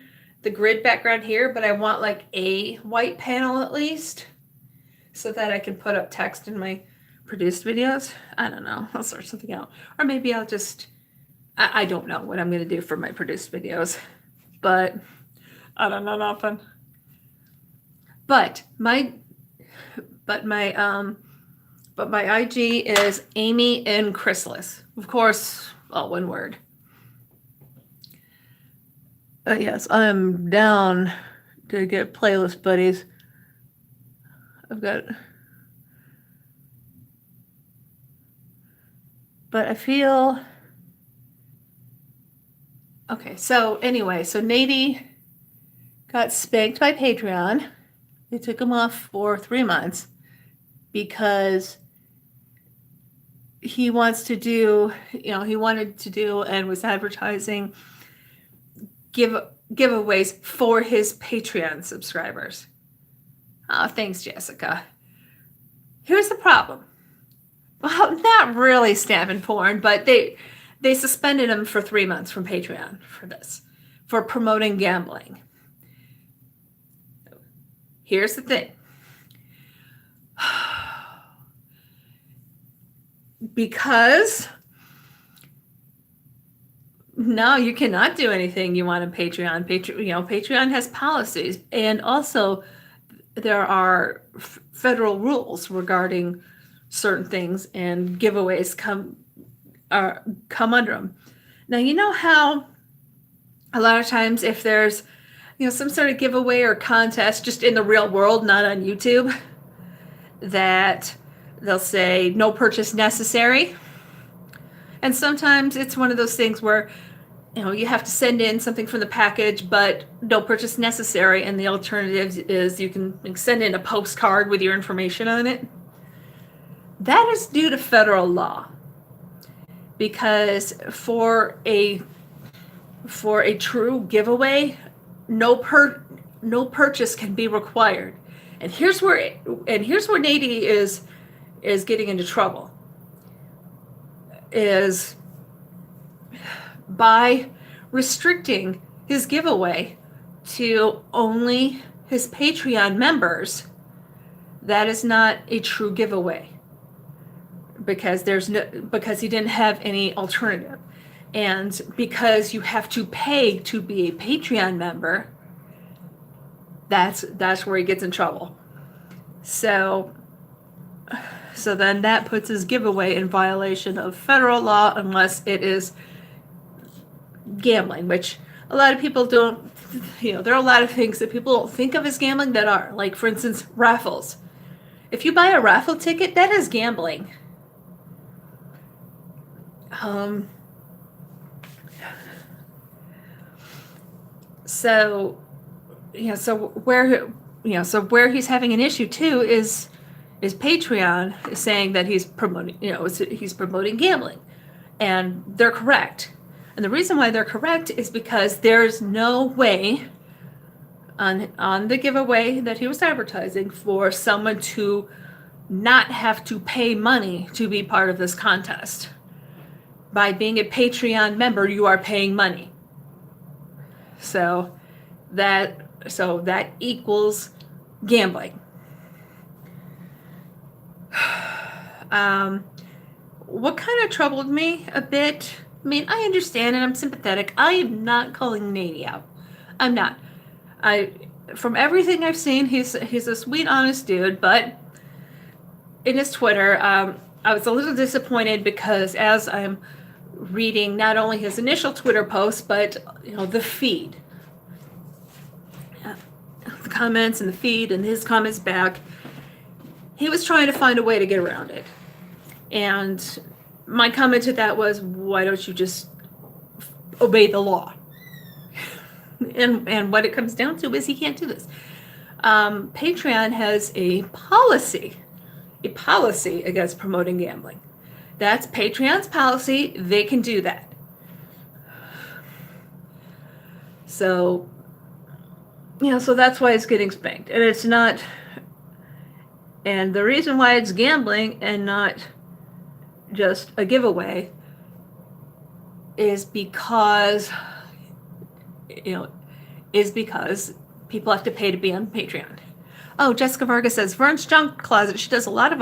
the grid background here, but I want like a white panel at least so that I can put up text in my produced videos. I don't know. I'll sort something out. Or maybe I'll just, I don't know what I'm going to do for my produced videos, but I don't know nothing. But my IG is Amy and Chrysalis. Of course, all one word. Yes, I'm down to get playlist buddies. But I feel okay. So anyway, so Nady got spanked by Patreon. They took him off for 3 months because he wanted to do and was advertising giveaways for his Patreon subscribers. Oh, thanks, Jessica. Here's the problem. Well, not really stamping porn, but they suspended him for 3 months from Patreon for promoting gambling. Here's the thing. Because no, you cannot do anything you want on Patreon. Patreon has policies, and also there are federal rules regarding certain things, and giveaways come under them. Now, you know how a lot of times if there's some sort of giveaway or contest just in the real world, not on YouTube, that they'll say no purchase necessary. And sometimes it's one of those things where you have to send in something from the package, but no purchase necessary. And the alternative is you can send in a postcard with your information on it. That is due to federal law. Because for a true giveaway, no purchase can be required. And here's where Nady is getting into trouble. Is by restricting his giveaway to only his Patreon members. That is not a true giveaway because he didn't have any alternative. And because you have to pay to be a Patreon member, that's where he gets in trouble. So then that puts his giveaway in violation of federal law unless it is gambling, which a lot of people don't, there are a lot of things that people don't think of as gambling that are. Like, for instance, raffles. If you buy a raffle ticket, that is gambling. So where he's having an issue too is Patreon is saying that he's promoting gambling, and they're correct. And the reason why they're correct is because there's no way on the giveaway that he was advertising for someone to not have to pay money to be part of this contest. By being a Patreon member, you are paying money. So that equals gambling. What kind of troubled me a bit, I mean, I understand and I'm sympathetic. I am not calling Nady out. I'm not. From everything I've seen, he's a sweet, honest dude, but in his Twitter, I was a little disappointed because as I'm reading not only his initial Twitter post, but the feed, the comments and the feed and his comments back, he was trying to find a way to get around it. And my comment to that was, why don't you just obey the law? And what it comes down to is he can't do this. Patreon has a policy against promoting gambling. That's Patreon's policy. They can do that. So, so that's why it's getting spanked. And it's not, and the reason why it's gambling and not just a giveaway is because, people have to pay to be on Patreon. Oh, Jessica Vargas says, Vern's Junk Closet. She does a lot of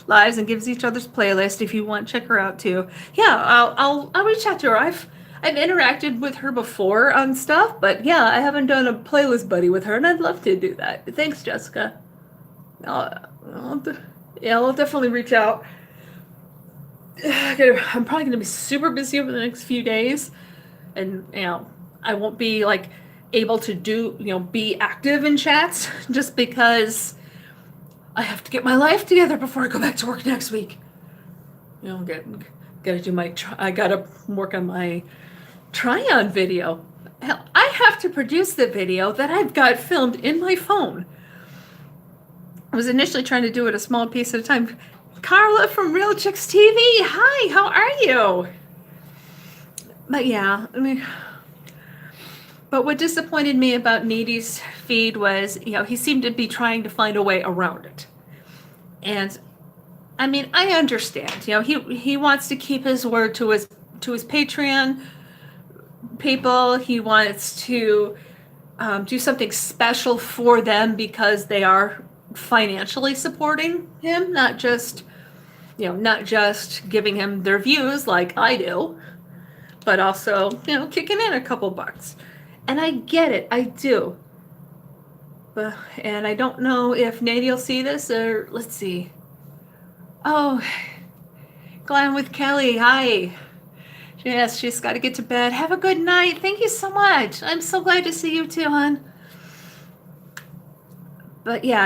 lives and gives each other's playlist. If you want, check her out too. Yeah, I'll reach out to her. I've interacted with her before on stuff, but yeah, I haven't done a playlist buddy with her, and I'd love to do that. Thanks, Jessica. I'll definitely reach out. I'm probably going to be super busy over the next few days, and I won't be able to be active in chats just because I have to get my life together before I go back to work next week. Gotta do I gotta work on my try-on video. Hell, I have to produce the video that I've got filmed in my phone. I was initially trying to do it a small piece at a time. Carla from Real Chicks TV, hi, how are you? But yeah, but what disappointed me about Needy's feed was, he seemed to be trying to find a way around it. And I understand, he wants to keep his word to his Patreon people. He wants to do something special for them because they are financially supporting him, not just giving him their views like I do, but also, kicking in a couple bucks. And I get it, I do. And I don't know if Nady will see this, or let's see. Oh, Glam with Kelly, hi. Yes, she's got to get to bed. Have a good night. Thank you so much. I'm so glad to see you too, hon. But yeah,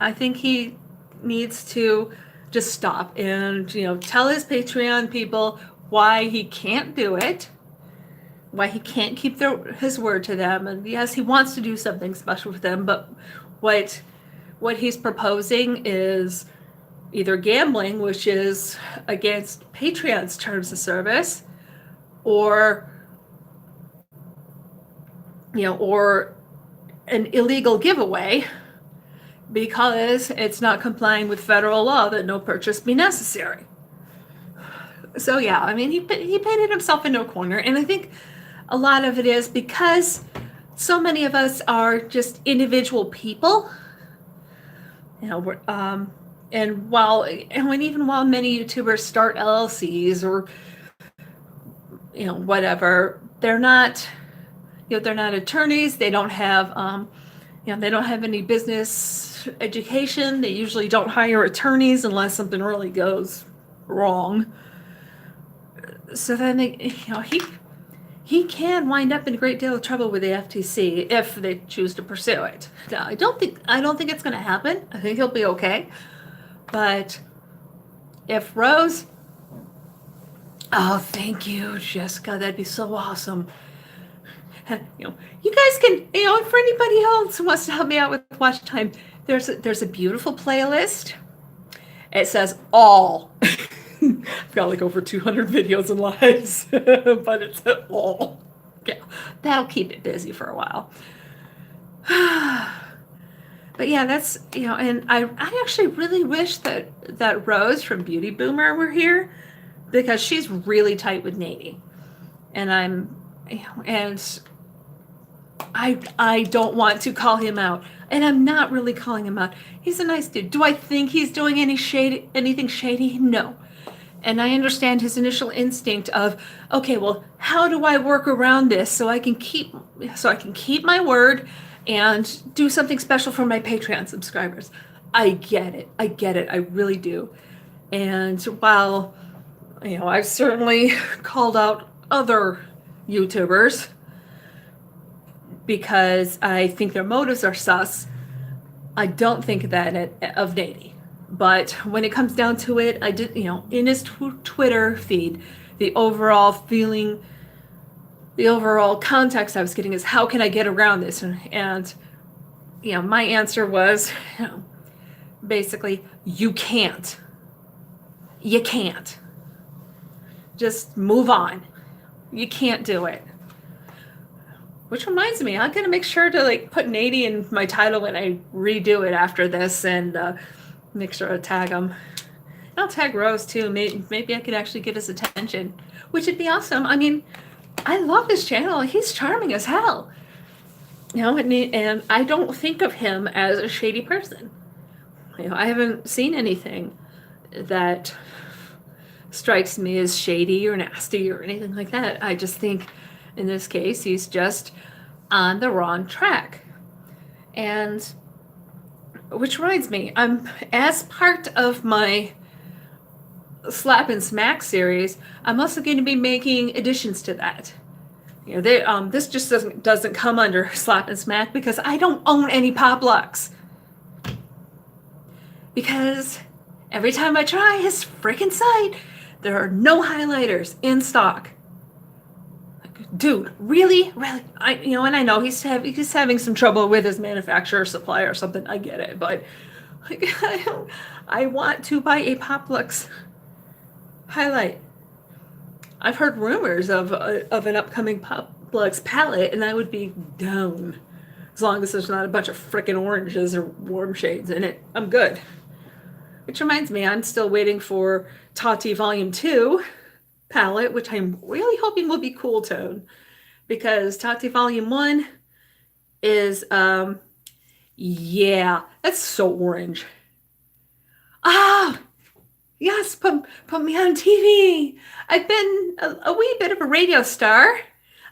I think he needs to just stop and, tell his Patreon people why he can't do it, why he can't keep his word to them. And yes, he wants to do something special for them, but what he's proposing is either gambling, which is against Patreon's terms of service, or an illegal giveaway because it's not complying with federal law that no purchase be necessary. So yeah, he painted himself into a corner, and I think a lot of it is because so many of us are just individual people. Even while many YouTubers start LLCs or whatever, they're not attorneys. They don't have they don't have any business education. They usually don't hire attorneys unless something really goes wrong. So then he can wind up in a great deal of trouble with the FTC if they choose to pursue it. Now, I don't think it's going to happen. I think he'll be okay. But if Rose, oh, thank you, Jessica. That'd be so awesome. You guys can, for anybody else who wants to help me out with watch time, there's a beautiful playlist. It says all. I've got over 200 videos and lives, but it's all. Yeah, that'll keep it busy for a while. But yeah, that's, and I actually really wish that Rose from Beauty Boomer were here, because she's really tight with Nady. And I don't want to call him out. And I'm not really calling him out. He's a nice dude. Do I think he's doing anything shady? No. And I understand his initial instinct of, okay, well, how do I work around this so I can keep my word and do something special for my Patreon subscribers? I get it. I really do. And while, I've certainly called out other YouTubers because I think their motives are sus, I don't think that of Nady. But when it comes down to it, I did, in his Twitter feed, the overall feeling, the overall context I was getting is how can I get around this? And my answer was, basically, you can't. You can't. Just move on. You can't do it. Which reminds me, I'm gonna make sure to put Nady in my title when I redo it after this, and make sure to tag him. I'll tag Rose too. Maybe I could actually get his attention, which would be awesome. I mean, I love his channel. He's charming as hell. And I don't think of him as a shady person. I haven't seen anything that strikes me as shady or nasty or anything like that. I just think in this case he's just on the wrong track. And which reminds me, I'm, as part of my Slap and Smack series, I'm also going to be making additions to that. This just doesn't come under Slap and Smack because I don't own any Pop Luxe. Because every time I try his freaking site, there are no highlighters in stock. Dude, really? And I know he's having some trouble with his manufacturer supply or something. I get it, but I want to buy a Pop Luxe highlight. I've heard rumors of an upcoming Pop Luxe palette, and I would be down as long as there's not a bunch of frickin' oranges or warm shades in it. I'm good. Which reminds me, I'm still waiting for Tati Volume 2 palette, which I'm really hoping will be cool tone, because Tati Volume 1 is yeah, that's so orange. Yes, put me on TV. I've been a wee bit of a radio star.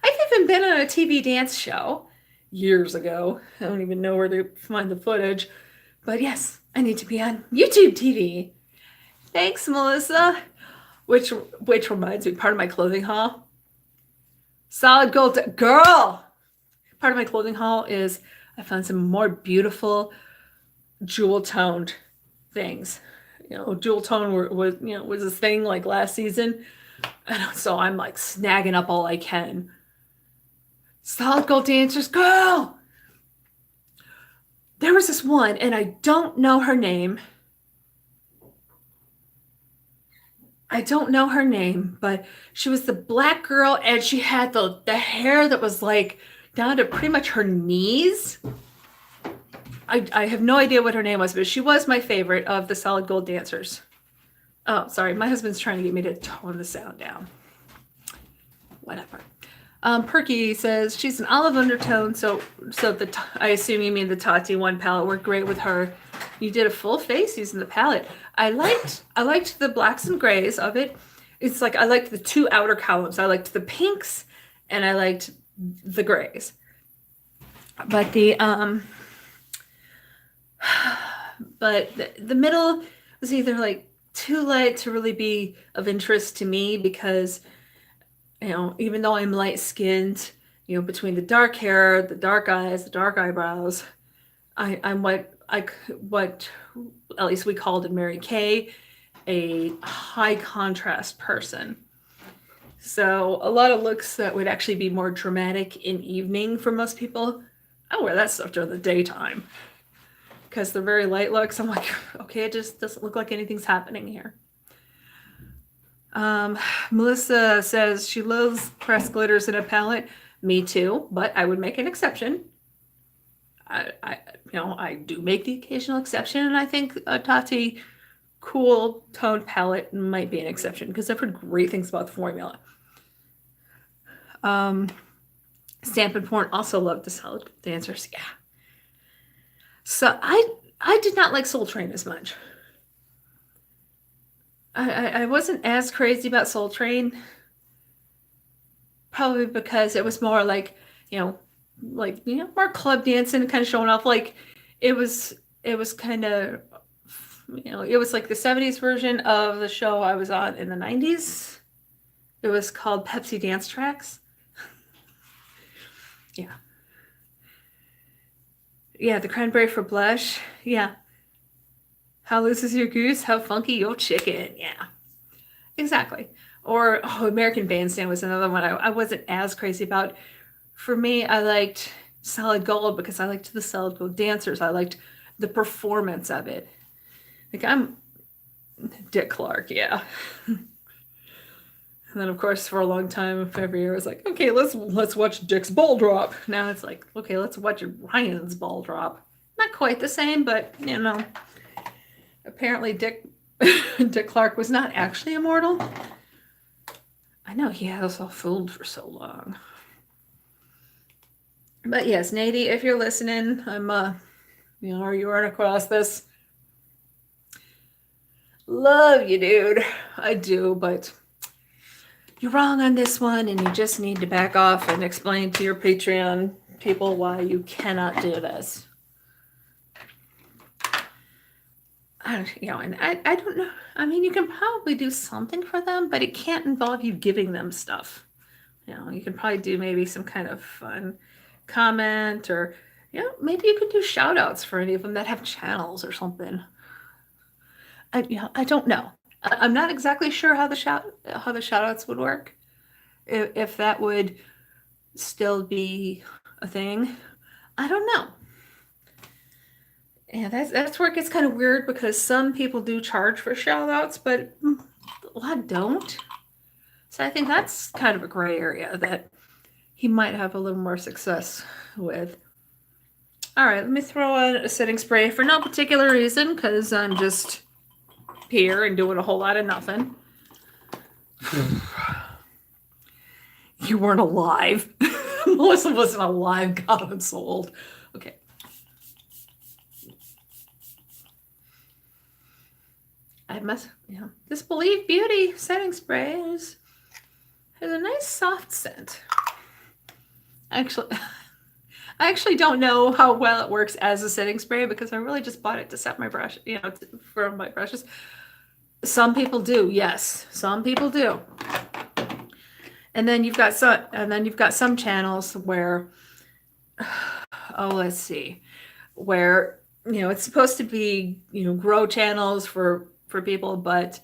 I've even been on a TV dance show years ago. I don't even know where to find the footage, but yes, I need to be on YouTube TV. Thanks, Melissa. Which reminds me, part of my clothing haul, solid gold girl. Part of my clothing haul is I found some more beautiful jewel toned things. Jewel tone was a thing like last season, and so I'm snagging up all I can. Solid gold dancers, girl. There was this one, and I don't know her name. But she was the black girl, and she had the hair that was down to pretty much her knees. I have no idea what her name was, but she was my favorite of the solid gold dancers. Oh, sorry, my husband's trying to get me to tone the sound down. Whatever. Perky says she's an olive undertone, so I assume you mean the Tati 1 palette worked great with her. You did a full face using the palette. I liked the blacks and grays of it. It's I liked the 2 outer columns. I liked the pinks and I liked the grays. But the middle was either too light to really be of interest to me because even though I'm light skinned, between the dark hair, the dark eyes, the dark eyebrows, I'm what at least we called in Mary Kay a high contrast person. So a lot of looks that would actually be more dramatic in evening for most people, I wear that stuff during the daytime because they're very light looks. I'm okay, it just doesn't look like anything's happening here. Melissa says she loves pressed glitters in a palette. Me too, but I would make an exception. I do make the occasional exception, and I think a Tati cool toned palette might be an exception because I've heard great things about the formula. Stamp and Porn also loved the solid dancers. Yeah. So I did not like Soul Train as much. I wasn't as crazy about Soul Train, probably because it was more more club dancing and kind of showing off. It was kind of it was like the 70s version of the show I was on in the 90s. It was called Pepsi Dance Tracks. Yeah. Yeah, the cranberry for blush. Yeah. How loose is your goose? How funky your chicken? Yeah. Exactly. Or American Bandstand was another one I wasn't as crazy about. For me, I liked Solid Gold because I liked the Solid Gold dancers. I liked the performance of it. Like I'm Dick Clark, yeah. And then of course for a long time every year I was like, okay, let's watch Dick's ball drop. Now it's like, okay, let's watch Ryan's ball drop. Not quite the same, but apparently Dick Clark was not actually immortal. I know he had us all fooled for so long. But yes, Nady, if you're listening, I'm or you run across this. Love you, dude. I do, but you're wrong on this one, and you just need to back off and explain to your Patreon people why you cannot do this. And I don't know. I mean, you can probably do something for them, but it can't involve you giving them stuff. You can probably do maybe some kind of fun comment, or maybe you could do shout outs for any of them that have channels or something. I don't know. I'm not exactly sure how the shout outs would work. If that would still be a thing. I don't know. Yeah, that's where it gets kind of weird because some people do charge for shout outs, but a lot don't. So I think that's kind of a gray area that he might have a little more success with. All right, let me throw on a setting spray for no particular reason because I'm just here and doing a whole lot of nothing. You weren't alive. Melissa wasn't alive, God and sold. Okay. I must, this Believe Beauty setting spray has a nice soft scent. Actually, I actually don't know how well it works as a setting spray because I really just bought it to set my brush, for my brushes. Some people do, yes. Some people do. And then you've got some channels where, let's see, where it's supposed to be grow channels for people, but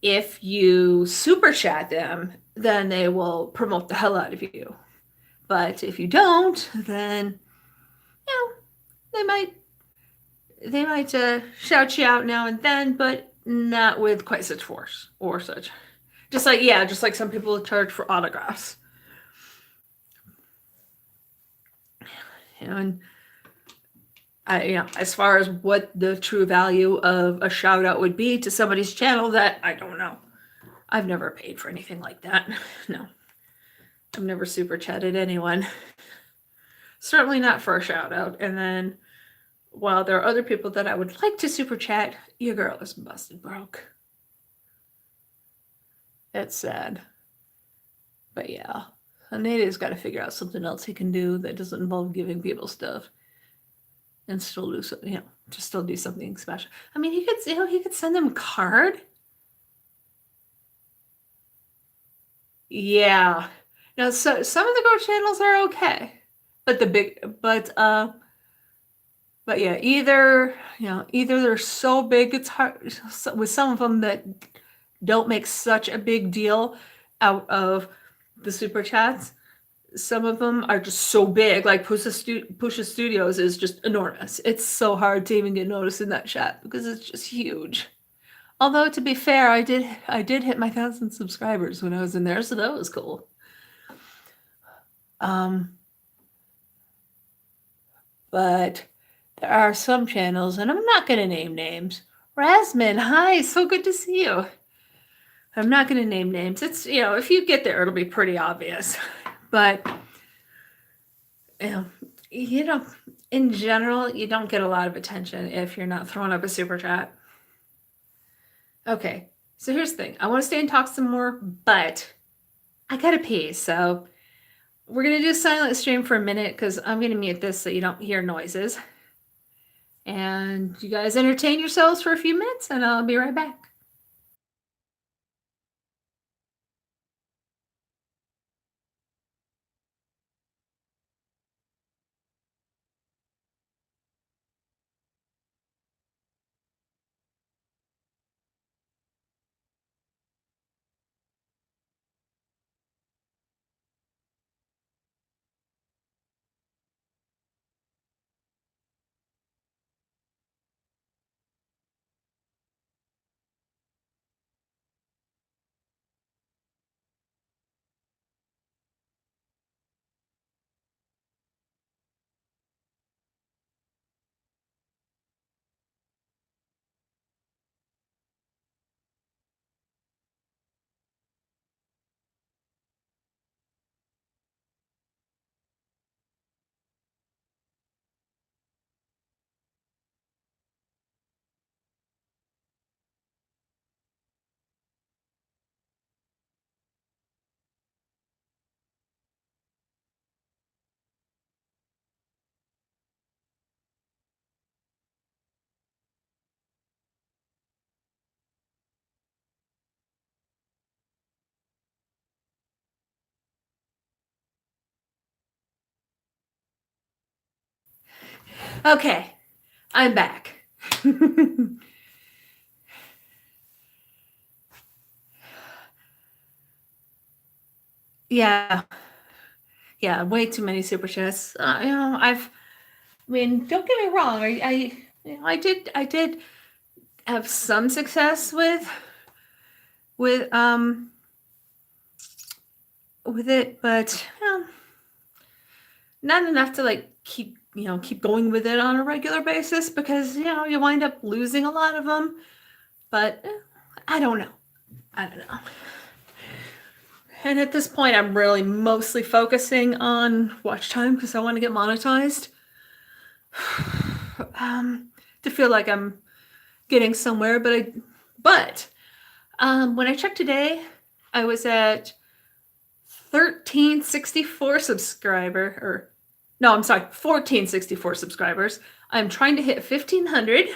if you super chat them, then they will promote the hell out of you. But if you don't, then they might shout you out now and then, but not with quite such force or such. Just like some people charge for autographs. And as far as what the true value of a shout out would be to somebody's channel, that I don't know. I've never paid for anything like that. No. I've never super chatted anyone. Certainly not for a shout out. And then while there are other people that I would like to super chat, your girl is busted broke. It's sad. But yeah. Nade's got to figure out something else he can do that doesn't involve giving people stuff. And still do something, just still do something special. I mean, he could send them a card. Yeah. Now, so some of the girl channels are okay, but yeah, either they're so big it's hard with some of them that don't make such a big deal out of the super chats. Some of them are just so big, like Pusha Studios is just enormous. It's so hard to even get noticed in that chat because it's just huge. Although to be fair, I did hit my 1,000 subscribers when I was in there, so that was cool. But there are some channels, and I'm not going to name names. Rasmin, hi, so good to see you. I'm not going to name names. It's, if you get there, it'll be pretty obvious. But, in general, you don't get a lot of attention if you're not throwing up a super chat. Okay, so here's the thing. I want to stay and talk some more, but I got to pee, so we're going to do a silent stream for a minute because I'm going to mute this so you don't hear noises. And you guys entertain yourselves for a few minutes, and I'll be right back. Okay, I'm back. Yeah, yeah, way too many super chats. I mean, don't get me wrong. I did have some success with with it, but not enough to like keep going with it on a regular basis because you wind up losing a lot of them. But I don't know. I don't know. And at this point, I'm really mostly focusing on watch time because I want to get monetized. To feel like I'm getting somewhere, but when I checked today, I was at 1364 subscriber, or no, I'm sorry, 1464 subscribers. I'm trying to hit 1500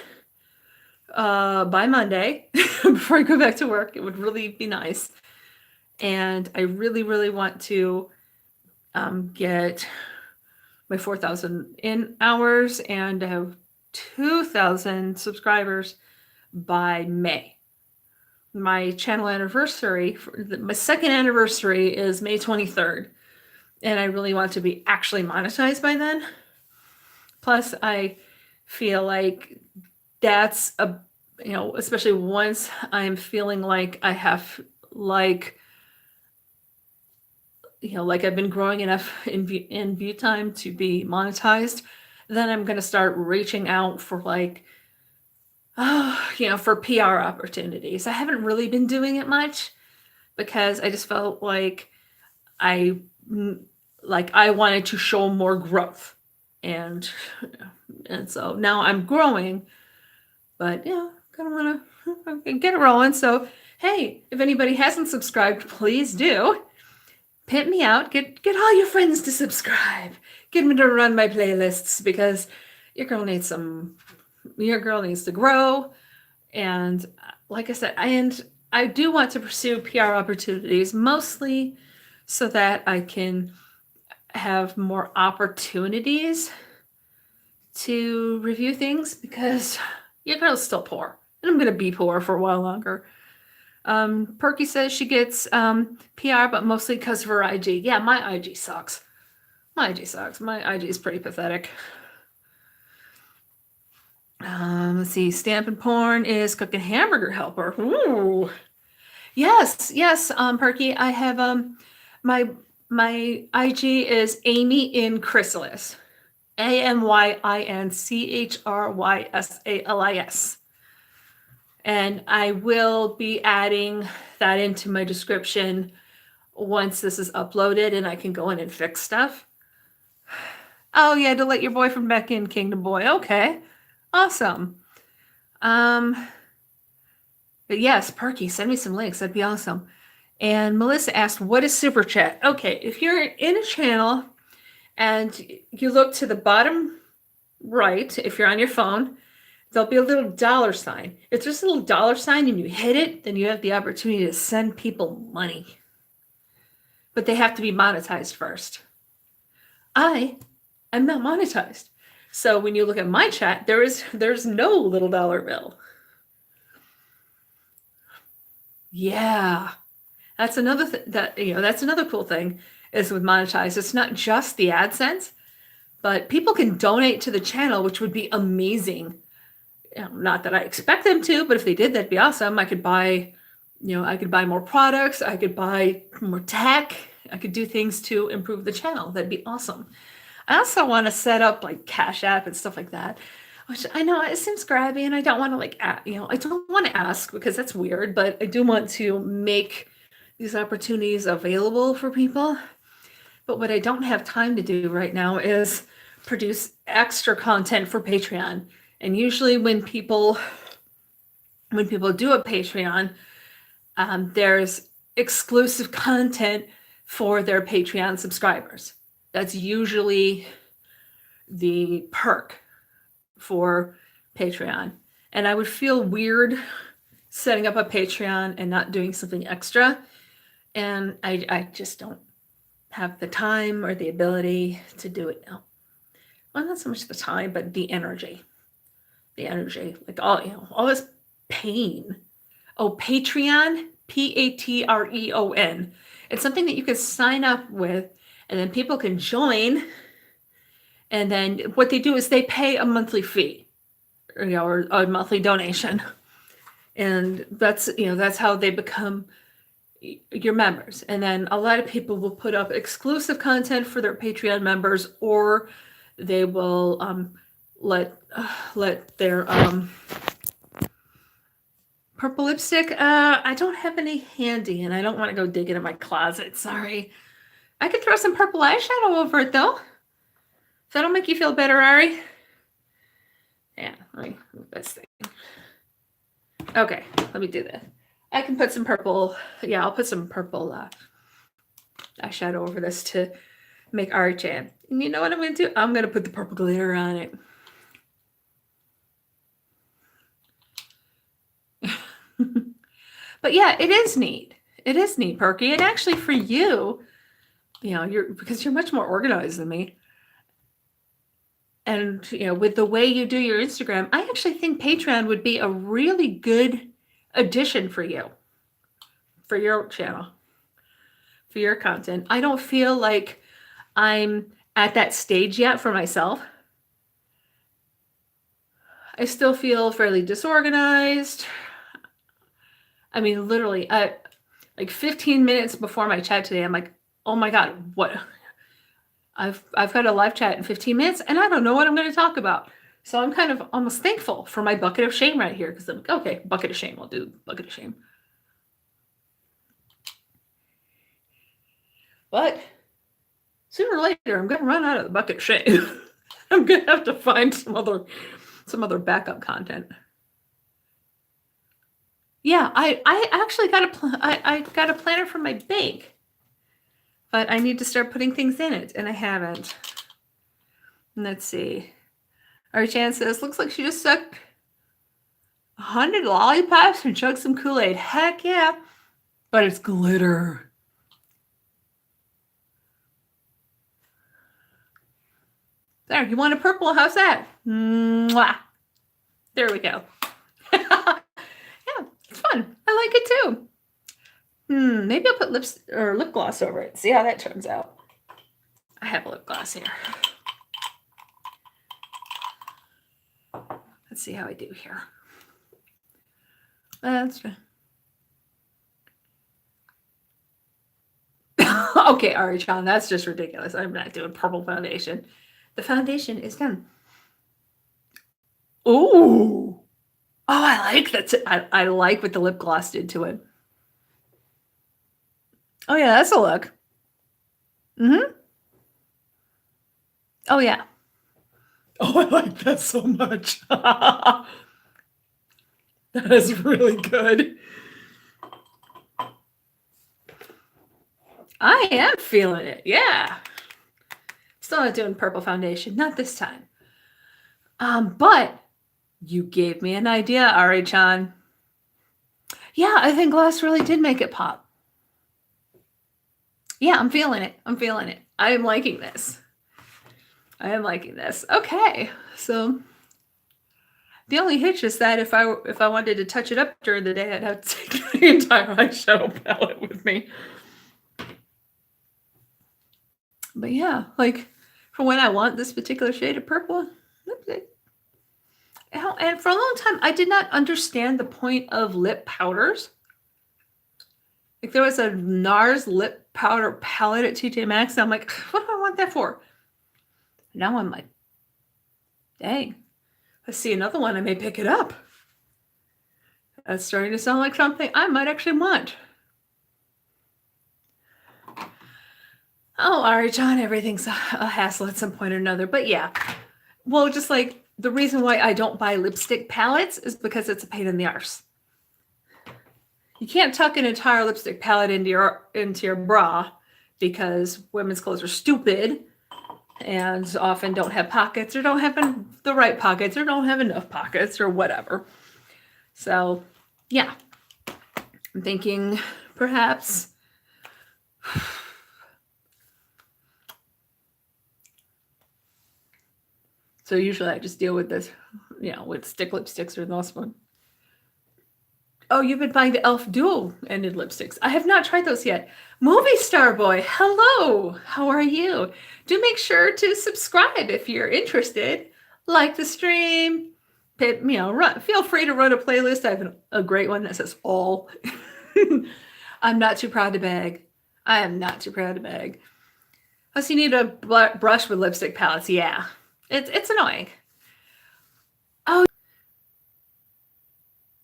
by Monday before I go back to work. It would really be nice. And I really, really want to get my 4,000 in hours and have 2,000 subscribers by May. My channel anniversary, my second anniversary is May 23rd. And I really want to be actually monetized by then. Plus, I feel like that's especially once I'm feeling like I have like I've been growing enough in view time to be monetized, then I'm going to start reaching out for for PR opportunities. I haven't really been doing it much because I just felt like I wanted to show more growth, and so now I'm growing, but kind of want to get it rolling. So hey, if anybody hasn't subscribed, please do. Pimp me out. Get all your friends to subscribe. Get me to run my playlists because your girl needs to grow. And like I said, I do want to pursue PR opportunities mostly so that I can have more opportunities to review things because your girl's still poor. And I'm going to be poor for a while longer. Perky says she gets PR, but mostly because of her IG. Yeah, my IG sucks. My IG sucks. My IG is pretty pathetic. Let's see. Stampin' Porn is cooking hamburger helper. Ooh. Yes. Perky, I have my IG is Amy in Chrysalis. AMYINCHRYSALIS. And I will be adding that into my description once this is uploaded and I can go in and fix stuff. Oh, yeah, to let your boyfriend back in, Kingdom Boy. Okay. Awesome. But yes, Perky, send me some links. That'd be awesome. And Melissa asked, what is Super Chat? Okay, if you're in a channel and you look to the bottom right, if you're on your phone, there'll be a little dollar sign. If there's a little dollar sign and you hit it, then you have the opportunity to send people money. But they have to be monetized first. I am not monetized. So when you look at my chat, there's no little dollar bill. Yeah. That's another that's another cool thing is with monetize. It's not just the AdSense, but people can donate to the channel, which would be amazing. Not that I expect them to, but if they did, that'd be awesome. I could buy more products. I could buy more tech. I could do things to improve the channel. That'd be awesome. I also want to set up like Cash App and stuff like that, which I know it seems grabby, and I don't want to I don't want to ask because that's weird, but I do want to make these opportunities available for people. But what I don't have time to do right now is produce extra content for Patreon. And usually when people do a Patreon, there's exclusive content for their Patreon subscribers. That's usually the perk for Patreon. And I would feel weird setting up a Patreon and not doing something extra. And I just don't have the time or the ability to do it now. Well, not so much the time, but the energy. Like all this pain. Oh, Patreon, Patreon. It's something that you can sign up with, and then people can join. And then what they do is they pay a monthly fee, or a monthly donation, and that's how they become your members. And then a lot of people will put up exclusive content for their Patreon members, or they will let their purple lipstick. I don't have any handy, and I don't want to go digging in my closet. Sorry. I could throw some purple eyeshadow over it though. If that'll make you feel better, Ari. Yeah, let me move this thing. Okay, let me do this. I can put some purple. Yeah, I'll put some purple eyeshadow over this to make Ari chan. And you know what I'm going to do? I'm going to put the purple glitter on it. But yeah, it is neat. It is neat, Perky. And actually for you, because you're much more organized than me. And, with the way you do your Instagram, I actually think Patreon would be a really good addition for you, for your channel, for your content. I don't feel like I'm at that stage yet for myself. I still feel fairly disorganized. I mean, literally, like 15 minutes before my chat today, I'm like, oh my God, what? I've got a live chat in 15 minutes and I don't know what I'm going to talk about. So I'm kind of almost thankful for my bucket of shame right here, because I'm like, okay, bucket of shame. I'll do bucket of shame. But sooner or later, I'm going to run out of the bucket of shame. I'm going to have to find some other backup content. Yeah, I actually I got a planner from my bank, but I need to start putting things in it, and I haven't. Let's see. Our Chan says, looks like she just sucked 100 lollipops and chugged some Kool-Aid. Heck yeah. But it's glitter. There, you want a purple? How's that? Mwah. There we go. Yeah, it's fun. I like it too. Maybe I'll put lip gloss over it. See how that turns out. I have a lip gloss here. Let's see how I do here. That's okay, Ari-chan, that's just ridiculous. I'm not doing purple foundation. The foundation is done. Ooh. Oh, I like that. I like what the lip gloss did to it. Oh yeah, that's a look. Oh yeah. Oh, I like that so much. That is really good. I am feeling it. Yeah. Still not doing purple foundation. Not this time. But you gave me an idea, Ari-chan. Yeah, I think glass really did make it pop. Yeah, I'm feeling it. I'm feeling it. I am liking this. I am liking this. Okay, so the only hitch is that if I wanted to touch it up during the day, I'd have to take the entire eyeshadow palette with me. But yeah, like for when I want this particular shade of purple, and for a long time I did not understand the point of lip powders. Like there was a NARS lip powder palette at TJ Maxx, and I'm like, what do I want that for? Now I'm like, dang, I see another one, I may pick it up. That's starting to sound like something I might actually want. Oh, Ari-chan, everything's a hassle at some point or another. But yeah, well, just like the reason why I don't buy lipstick palettes is because it's a pain in the arse. You can't tuck an entire lipstick palette into your bra because women's clothes are stupid and often don't have pockets or don't have the right pockets or don't have enough pockets or whatever. So yeah, I'm thinking perhaps so usually I just deal with this, with stick lipsticks or this one. Oh, you've been buying the e.l.f. dual-ended lipsticks. I have not tried those yet. Movie Star Boy, hello. How are you? Do make sure to subscribe if you're interested. Like the stream. Feel free to run a playlist. I have a great one that says all. I'm not too proud to beg. I am not too proud to beg. Plus, you need a brush with lipstick palettes. Yeah, it's annoying. Oh,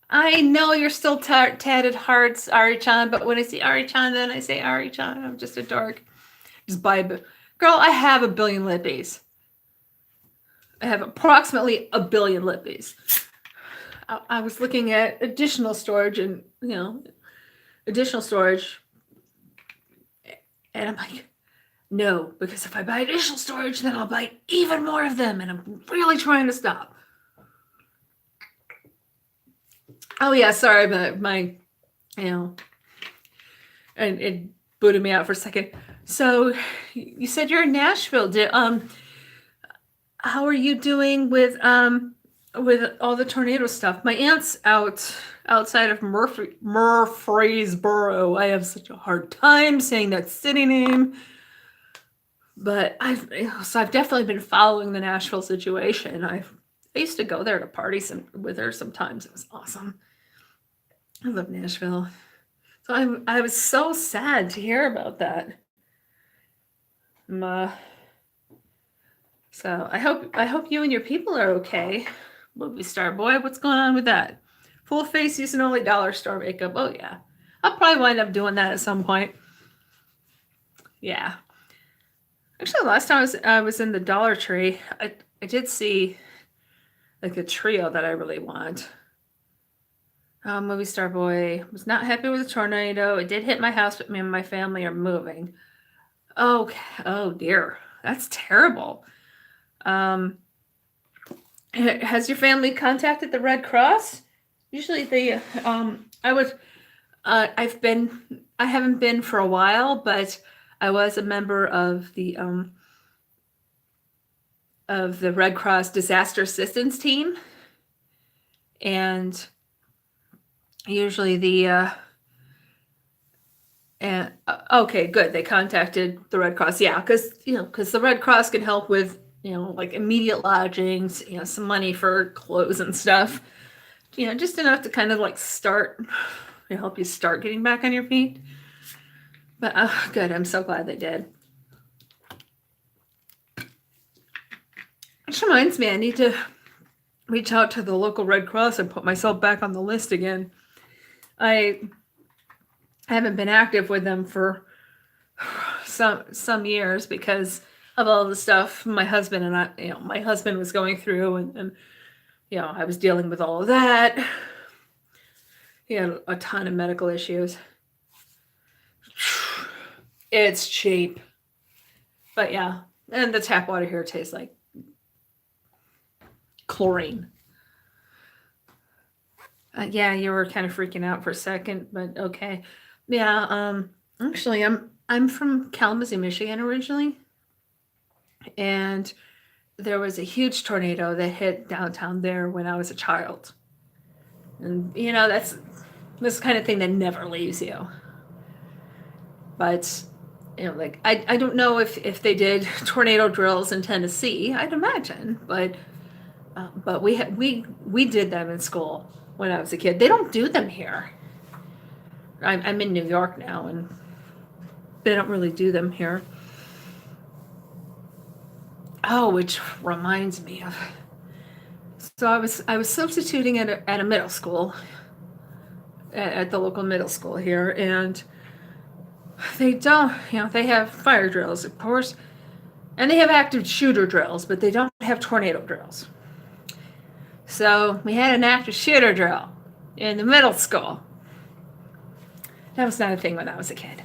I know you're still tatted hearts, Ari-chan, but when I see Ari-chan, then I say Ari-chan. I'm just a dork. Just buy girl, I have 1 billion lippies. I have approximately 1 billion lippies. I was looking at additional storage and, additional storage. And I'm like, no, because if I buy additional storage, then I'll buy even more of them. And I'm really trying to stop. Oh yeah, sorry, but my, and it booted me out for a second. So you said you're in Nashville. How are you doing with all the tornado stuff? My aunt's outside of Murfreesboro. I have such a hard time saying that city name. But I've definitely been following the Nashville situation. I used to go there to party with her sometimes. It was awesome. I love Nashville. So I was so sad to hear about that. So I hope you and your people are okay. Movie Star Boy, what's going on with that? Full face using only dollar store makeup. Oh yeah. I'll probably wind up doing that at some point. Yeah. Actually, last time I was in the Dollar Tree, I did see like a trio that I really want. Movie Star Boy was not happy with the tornado. It did hit my house, but me and my family are moving. Oh dear, that's terrible. Has your family contacted the Red Cross? Usually they, I haven't been for a while, but I was a member of the Red Cross disaster assistance team, and usually okay, good. They contacted the Red Cross, yeah, because the Red Cross can help with like immediate lodgings, some money for clothes and stuff, just enough to kind of like help you start getting back on your feet. But good, I'm so glad they did. Which reminds me, I need to reach out to the local Red Cross and put myself back on the list again. I haven't been active with them for some years because of all the stuff my husband and I, my husband was going through, and I was dealing with all of that. He had a ton of medical issues. It's cheap. But yeah, and the tap water here tastes like chlorine. Yeah, you were kind of freaking out for a second, but okay. Yeah, actually, I'm from Kalamazoo, Michigan originally, and there was a huge tornado that hit downtown there when I was a child. And that's this kind of thing that never leaves you. But like I don't know if they did tornado drills in Tennessee. I'd imagine, but we did them in school when I was a kid. They don't do them here. I'm in New York now, and they don't really do them here. Oh, which reminds me of. So I was substituting at a middle school, at the local middle school here, and they don't, they have fire drills, of course, and they have active shooter drills, but they don't have tornado drills. So we had an active shooter drill in the middle school. That was not a thing when I was a kid.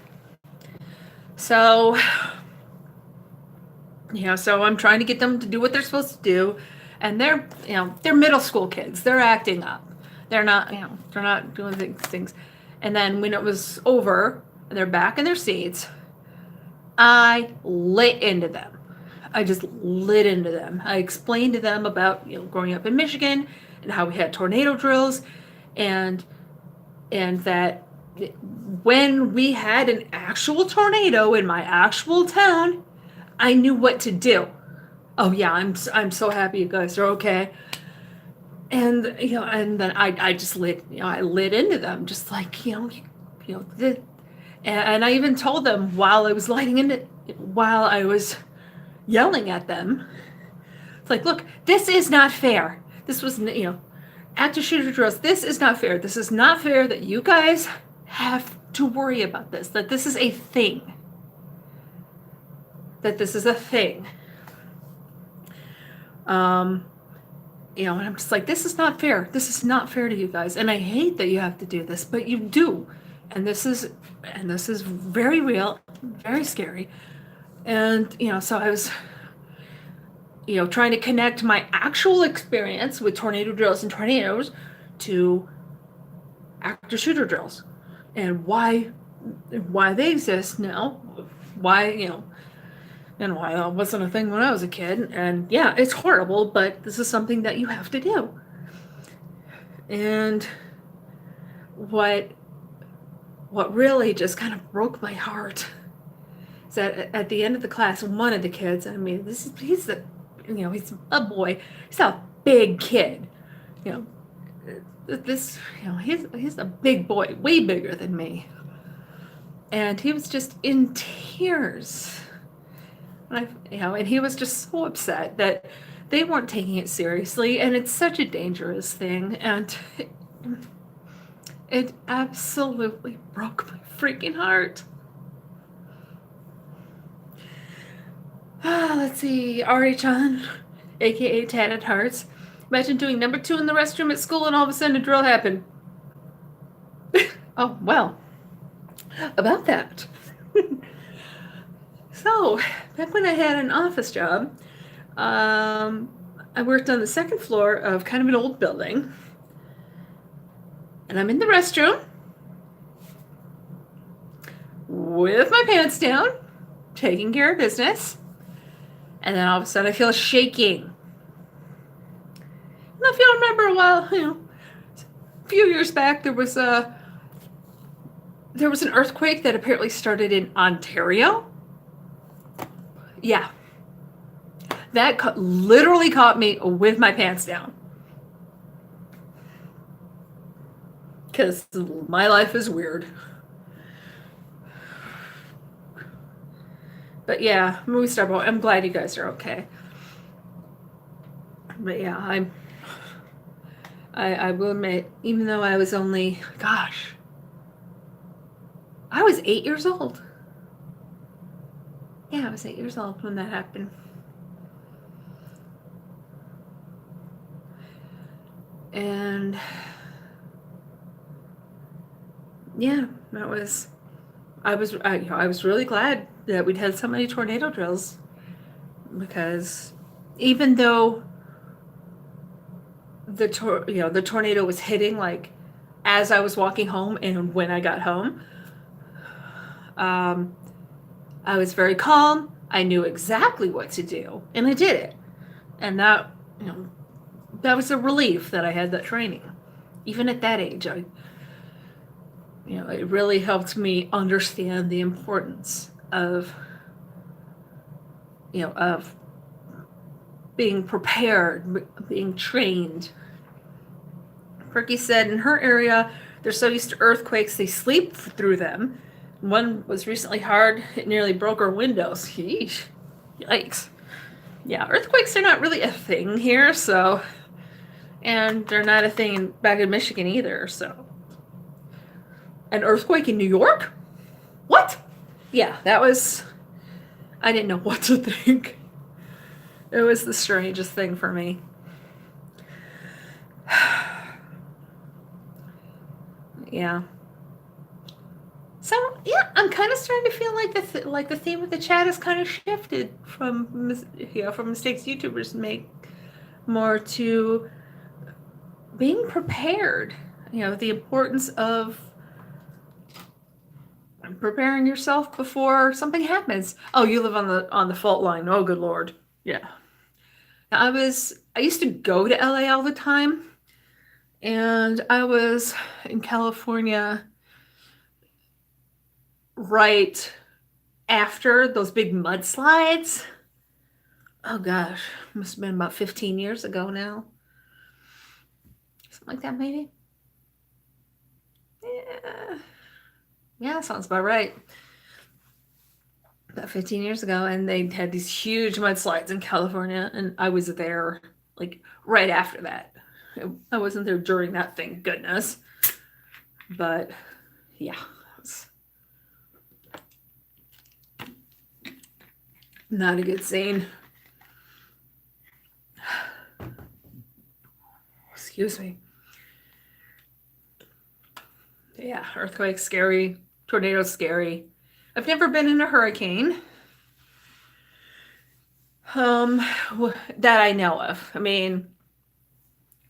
So, so I'm trying to get them to do what they're supposed to do, and they're middle school kids. They're acting up. They're not doing things. And then when it was over and they're back in their seats, I lit into them. I just lit into them. I explained to them about growing up in Michigan and how we had tornado drills, and that when we had an actual tornado in my actual town, I knew what to do. Oh yeah, I'm so happy you guys are okay. And and then I just lit I lit into them, just like and I even told them while I was yelling at them, it's like, look, this is not fair. This was active shooter drills. This is not fair. This is not fair that you guys have to worry about this. That this is a thing. And I'm just like, this is not fair. This is not fair to you guys. And I hate that you have to do this, but you do. And this is very real, very scary. And, so I was, trying to connect my actual experience with tornado drills and tornadoes to active shooter drills and why they exist now, and why that wasn't a thing when I was a kid. And yeah, it's horrible, but this is something that you have to do. And what really just kind of broke my heart is that at the end of the class, one of the kids, I mean, he's a boy, he's a big kid, he's a big boy, way bigger than me. And he was just in tears. And he was just so upset that they weren't taking it seriously, and it's such a dangerous thing, and it absolutely broke my freaking heart. Let's see, Ari-chan, aka Tatted Hearts. Imagine doing number 2 in the restroom at school and all of a sudden a drill happened. Oh, well, about that. So, back when I had an office job, I worked on the second floor of kind of an old building. And I'm in the restroom with my pants down, taking care of business. And then all of a sudden I feel shaking. And if you remember a few years back, there was an earthquake that apparently started in Ontario. Yeah. That literally caught me with my pants down. Because my life is weird. But yeah, movie star boy, I'm glad you guys are okay. But yeah, I will admit, even though I was only, I was 8 years old. Yeah, I was 8 years old when that happened. And yeah, I was really glad that we'd had so many tornado drills, because even though the tornado was hitting like as I was walking home and when I got home. Um, I was very calm. I knew exactly what to do, and I did it. And that was a relief that I had that training. Even at that age, it really helped me understand the importance of being prepared, being trained. Perky said in her area, they're so used to earthquakes, they sleep through them. One was recently hard. It nearly broke her windows. Yeesh. Yikes. Yeah, earthquakes are not really a thing here, so. And they're not a thing back in Michigan either, so. An earthquake in New York? What? Yeah, that was. I didn't know what to think. It was the strangest thing for me. Yeah. So yeah, I'm kind of starting to feel like the theme of the chat has kind of shifted from mistakes YouTubers make more to being prepared. The importance of preparing yourself before something happens. Oh, you live on the fault line. Oh, good Lord. Yeah. I used to go to LA all the time, and I was in California right after those big mudslides. Oh gosh, must have been about 15 years ago now. Something like that, maybe. Yeah, sounds about right. About 15 years ago, and they had these huge mudslides in California, and I was there like right after that. I wasn't there during that, thank goodness. But yeah, it was not a good scene. Excuse me. Yeah, earthquake scary, tornado scary. I've never been in a hurricane. That I know of. I mean,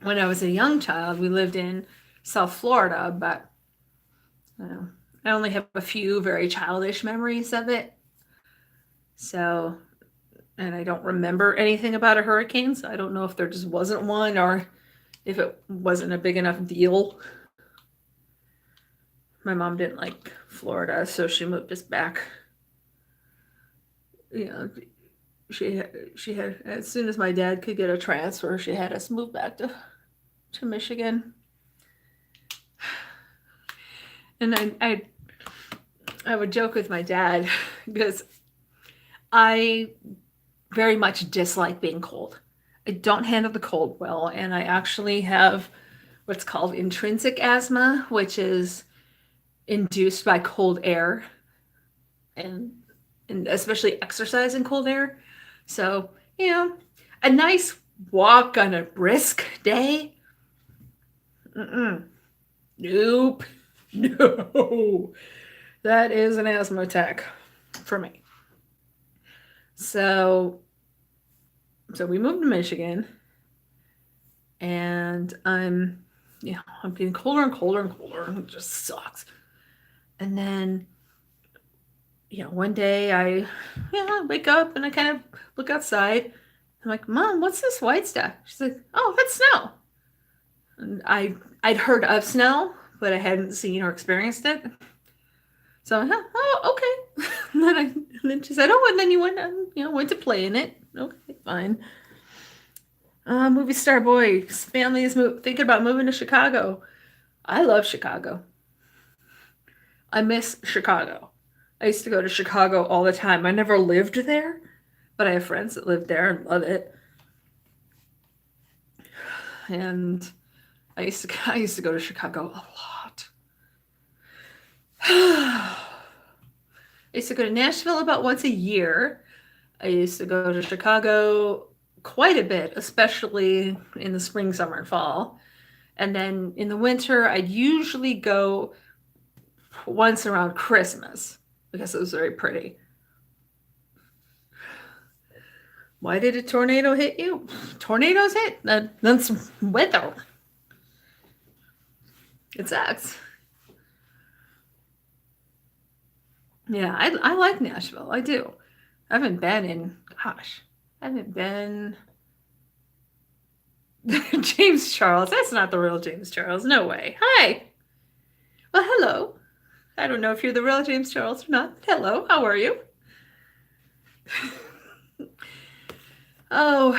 when I was a young child, we lived in South Florida, but I only have a few very childish memories of it. So, and I don't remember anything about a hurricane, so I don't know if there just wasn't one or if it wasn't a big enough deal. My mom didn't like Florida, so she moved us back. She had as soon as my dad could get a transfer, she had us move back to Michigan. And I would joke with my dad because I very much dislike being cold. I don't handle the cold well, and I actually have what's called intrinsic asthma, which is induced by cold air and especially exercise in cold air. So, a nice walk on a brisk day. Nope. No. That is an asthma attack for me. So we moved to Michigan, and I'm getting colder and colder and colder, and it just sucks. And then, one day I wake up and I kind of look outside. I'm like, Mom, what's this white stuff? She's like, oh, that's snow. And I'd heard of snow, but I hadn't seen or experienced it. So, oh, okay. and then she said, oh, and then you went to play in it. Okay, fine. Movie star boy, his family is thinking about moving to Chicago. I love Chicago. I miss Chicago. I used to go to Chicago all the time. I never lived there, but I have friends that live there and love it. And I used to go to Chicago a lot. I used to go to Nashville about once a year. I used to go to Chicago quite a bit, especially in the spring, summer, and fall. And then in the winter, I'd usually go once around Christmas because it was very pretty. Why did a tornado hit you? Tornadoes hit. That's weather. It sucks. Yeah, I like Nashville. I do. I haven't been in, gosh, I haven't been. James Charles. That's not the real James Charles. No way. Hi. Well, hello. I don't know if you're the real James Charles or not. Hello. How are you? Oh,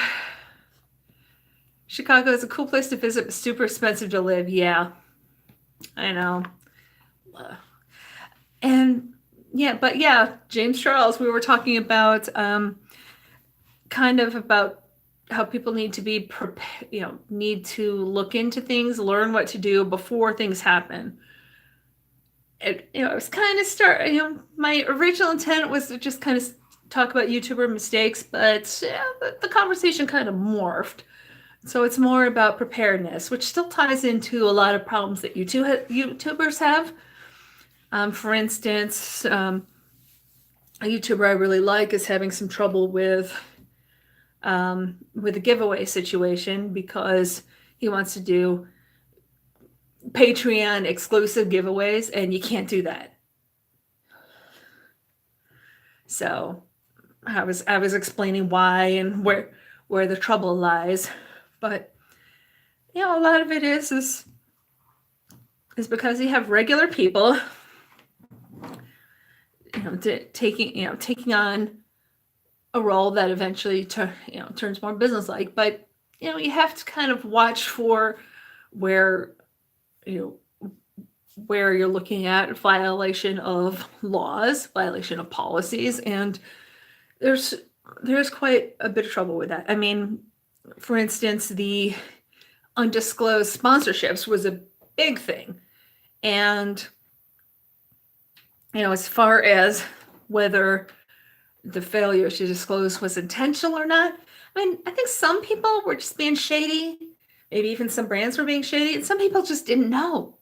Chicago is a cool place to visit, but super expensive to live. Yeah, I know. And yeah, but yeah, James Charles, we were talking about kind of about how people need to be prepared, need to look into things, learn what to do before things happen. It was kind of my original intent was to just kind of talk about YouTuber mistakes, but yeah, the conversation kind of morphed. So it's more about preparedness, which still ties into a lot of problems that YouTubers have. For instance, a YouTuber I really like is having some trouble with the giveaway situation because he wants to do Patreon exclusive giveaways, and you can't do that. So I was explaining why and where the trouble lies, but a lot of it is because you have regular people, taking on a role that eventually turns more businesslike. But you have to kind of watch for where where you're looking at violation of laws, violation of policies, and there's quite a bit of trouble with that. I mean, for instance, the undisclosed sponsorships was a big thing, and as far as whether the failure to disclose was intentional or not, I mean, I think some people were just being shady. Maybe even some brands were being shady, and some people just didn't know.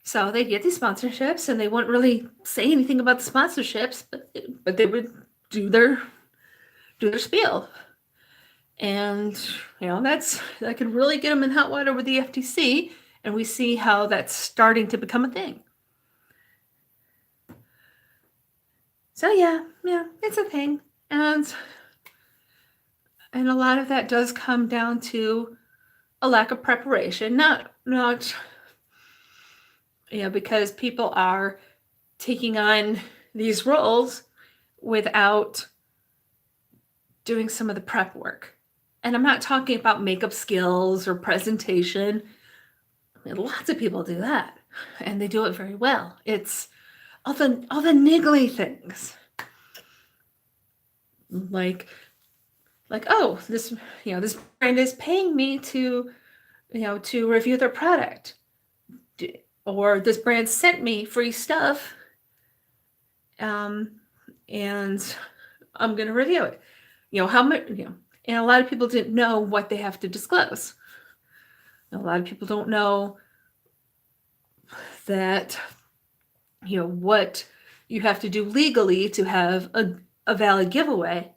So they'd get these sponsorships, and they wouldn't really say anything about the sponsorships, but they would do their spiel, and that could really get them in hot water with the FTC. And we see how that's starting to become a thing. So yeah, it's a thing, and a lot of that does come down to a lack of preparation, not because people are taking on these roles without doing some of the prep work. And I'm not talking about makeup skills or presentation. I mean, lots of people do that, and they do it very well. It's all the niggly things, like oh, this this brand is paying me to review their product, or this brand sent me free stuff, and I'm going to review it. How much, and a lot of people didn't know what they have to disclose. A lot of people don't know that, what you have to do legally to have a valid giveaway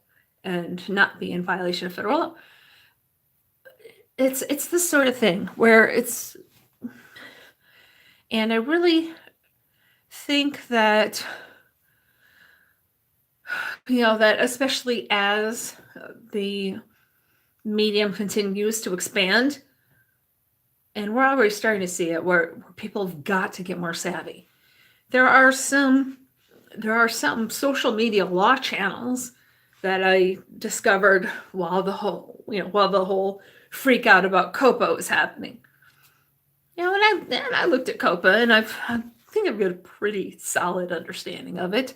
and not be in violation of federal law. It's this sort of thing where and I really think that, that especially as the medium continues to expand, and we're already starting to see it, where people have got to get more savvy. There are some social media law channels that I discovered while the whole freak out about COPA was happening. And I looked at COPA, and I think I've got a pretty solid understanding of it.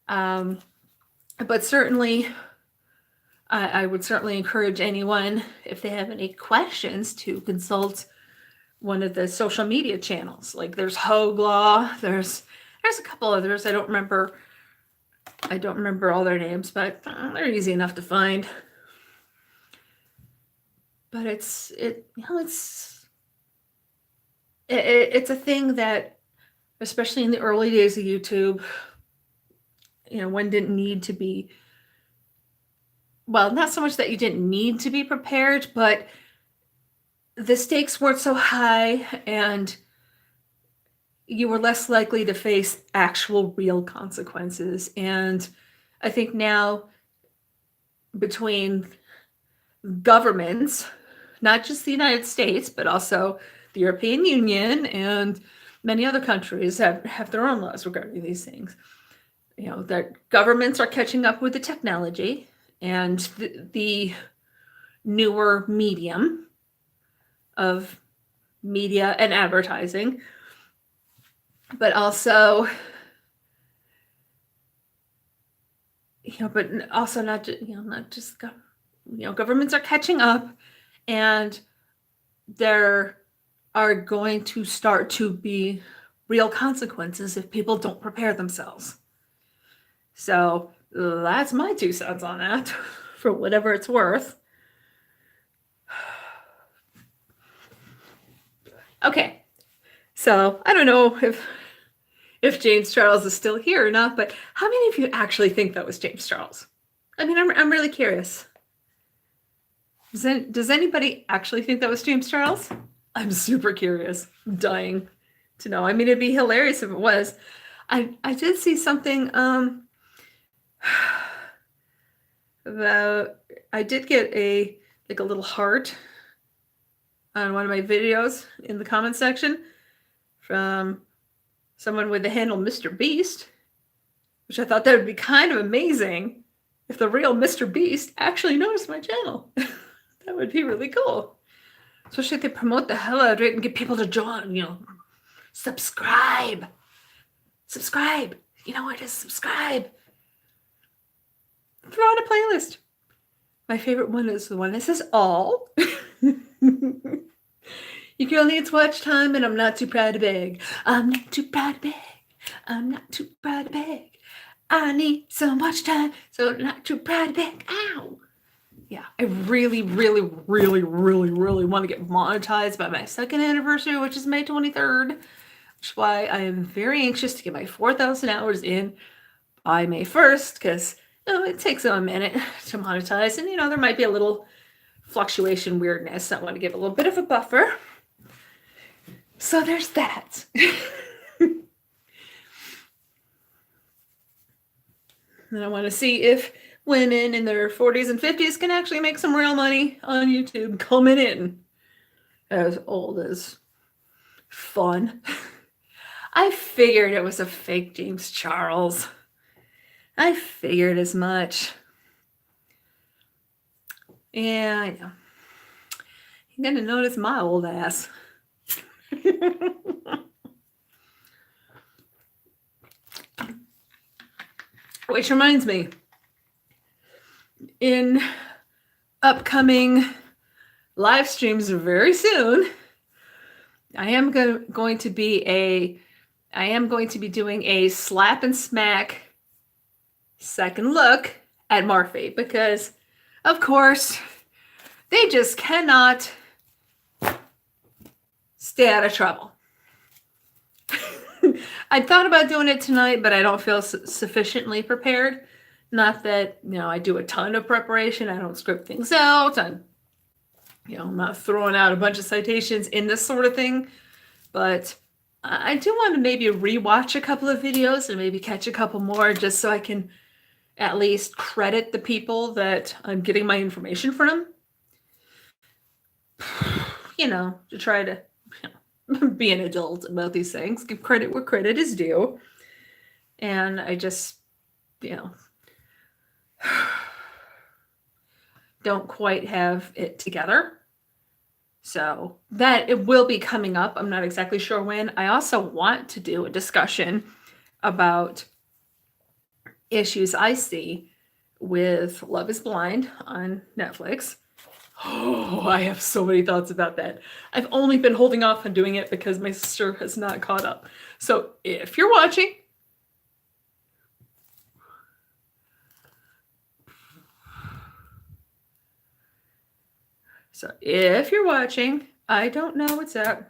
But certainly, I would certainly encourage anyone, if they have any questions, to consult one of the social media channels. Like there's Hogue Law, there's a couple others. I don't remember all their names, but they're easy enough to find. But it's a thing that, especially in the early days of YouTube, one didn't need to be well, not so much that you didn't need to be prepared, but the stakes weren't so high and you were less likely to face actual real consequences. And I think now, between governments, not just the United States, but also the European Union and many other countries have their own laws regarding these things. You know, that governments are catching up with the technology and the newer medium of media and advertising, but also, but also not just, not just, governments are catching up, and there are going to start to be real consequences if people don't prepare themselves. So that's my 2 cents on that, for whatever it's worth. Okay, so I don't know if James Charles is still here or not, but how many of you actually think that was James Charles? I mean, I'm really curious. Does anybody actually think that was James Charles? I'm super curious. I'm dying to know. I mean, it'd be hilarious if it was. I did see something about, I did get a little heart on one of my videos in the comment section from someone with the handle Mr. Beast, which I thought that would be kind of amazing if the real Mr. Beast actually noticed my channel. That would be really cool. Especially if they promote the hell out of it and get people to join, subscribe. Subscribe. You know what it is? Subscribe. Throw on a playlist. My favorite one is the one that says all. Your girl needs watch time and I'm not too proud to beg. I'm not too proud to beg. I'm not too proud to beg. I need so much time, so I'm not too proud to beg. Ow! Yeah, I really, really, really, really, really want to get monetized by my 2nd anniversary, which is May 23rd. Which is why I am very anxious to get my 4,000 hours in by May 1st, because it takes a minute to monetize, and there might be a little fluctuation weirdness. I want to give a little bit of a buffer. So there's that. And I want to see if women in their 40s and 50s can actually make some real money on YouTube coming in as old as fun. I figured it was a fake James Charles. I figured as much. Yeah, I know. You're gonna notice my old ass. Which reminds me, in upcoming live streams very soon, I am going to be doing a slap and smack second look at Morphe, because of course they just cannot stay out of trouble. I thought about doing it tonight, but I don't feel sufficiently prepared. Not that, I do a ton of preparation. I don't script things out. I'm not throwing out a bunch of citations in this sort of thing. But I do want to maybe rewatch a couple of videos and maybe catch a couple more, just so I can at least credit the people that I'm getting my information from. To try to be an adult about these things, give credit where credit is due. And I just, don't quite have it together. So that it will be coming up. I'm not exactly sure when. I also want to do a discussion about issues I see with Love is Blind on Netflix. Oh, I have so many thoughts about that. I've only been holding off on doing it because my sister has not caught up. So if you're watching, I don't know what's up.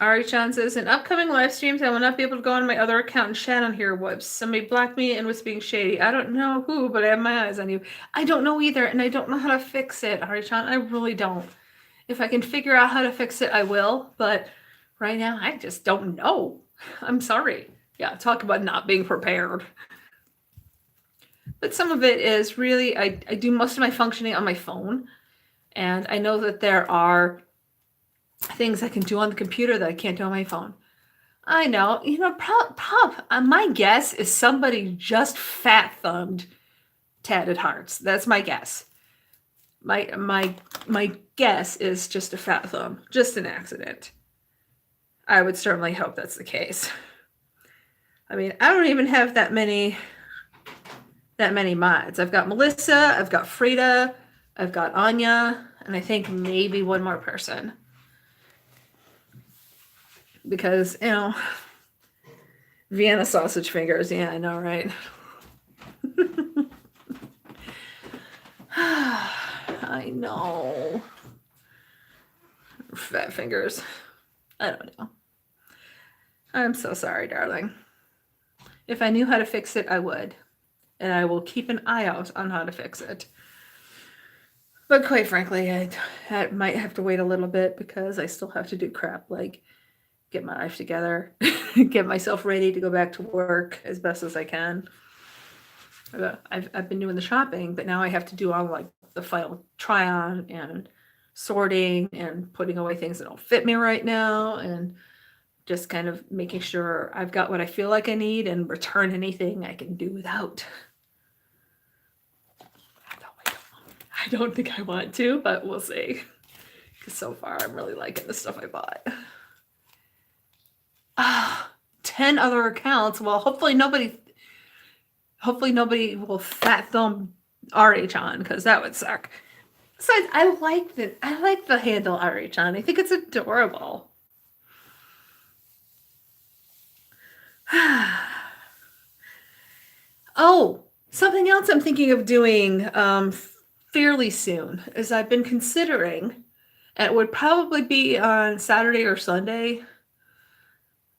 Ari-chan says, in upcoming live streams, I will not be able to go on my other account and chat on here. Whoops. Somebody blocked me and was being shady. I don't know who, but I have my eyes on you. I don't know either, and I don't know how to fix it, Ari-chan. I really don't. If I can figure out how to fix it, I will. But right now, I just don't know. I'm sorry. Yeah, talk about not being prepared. But some of it is really, I do most of my functioning on my phone. And I know that there are things I can do on the computer that I can't do on my phone. I know, my guess is somebody just fat thumbed Tatted Hearts. That's my guess. My guess is just a fat thumb, just an accident. I would certainly hope that's the case. I mean, I don't even have that many mods. I've got Melissa, I've got Frida, I've got Anya, and I think maybe one more person. Because, Vienna sausage fingers. Yeah, I know, right? I know. Fat fingers. I don't know. I'm so sorry, darling. If I knew how to fix it, I would. And I will keep an eye out on how to fix it. But quite frankly, I might have to wait a little bit because I still have to do crap like get my life together, get myself ready to go back to work as best as I can. I've been doing the shopping, but now I have to do all like the final try on and sorting and putting away things that don't fit me right now and just kind of making sure I've got what I feel like I need and return anything I can do without. I don't think I want to, but we'll see. Because so far I'm really liking the stuff I bought. 10 other accounts. Well, hopefully nobody will fat thumb RH-on because that would suck. Besides, I like the handle RH-on. I think it's adorable. Oh, something else I'm thinking of doing fairly soon is I've been considering, and it would probably be on Saturday or Sunday.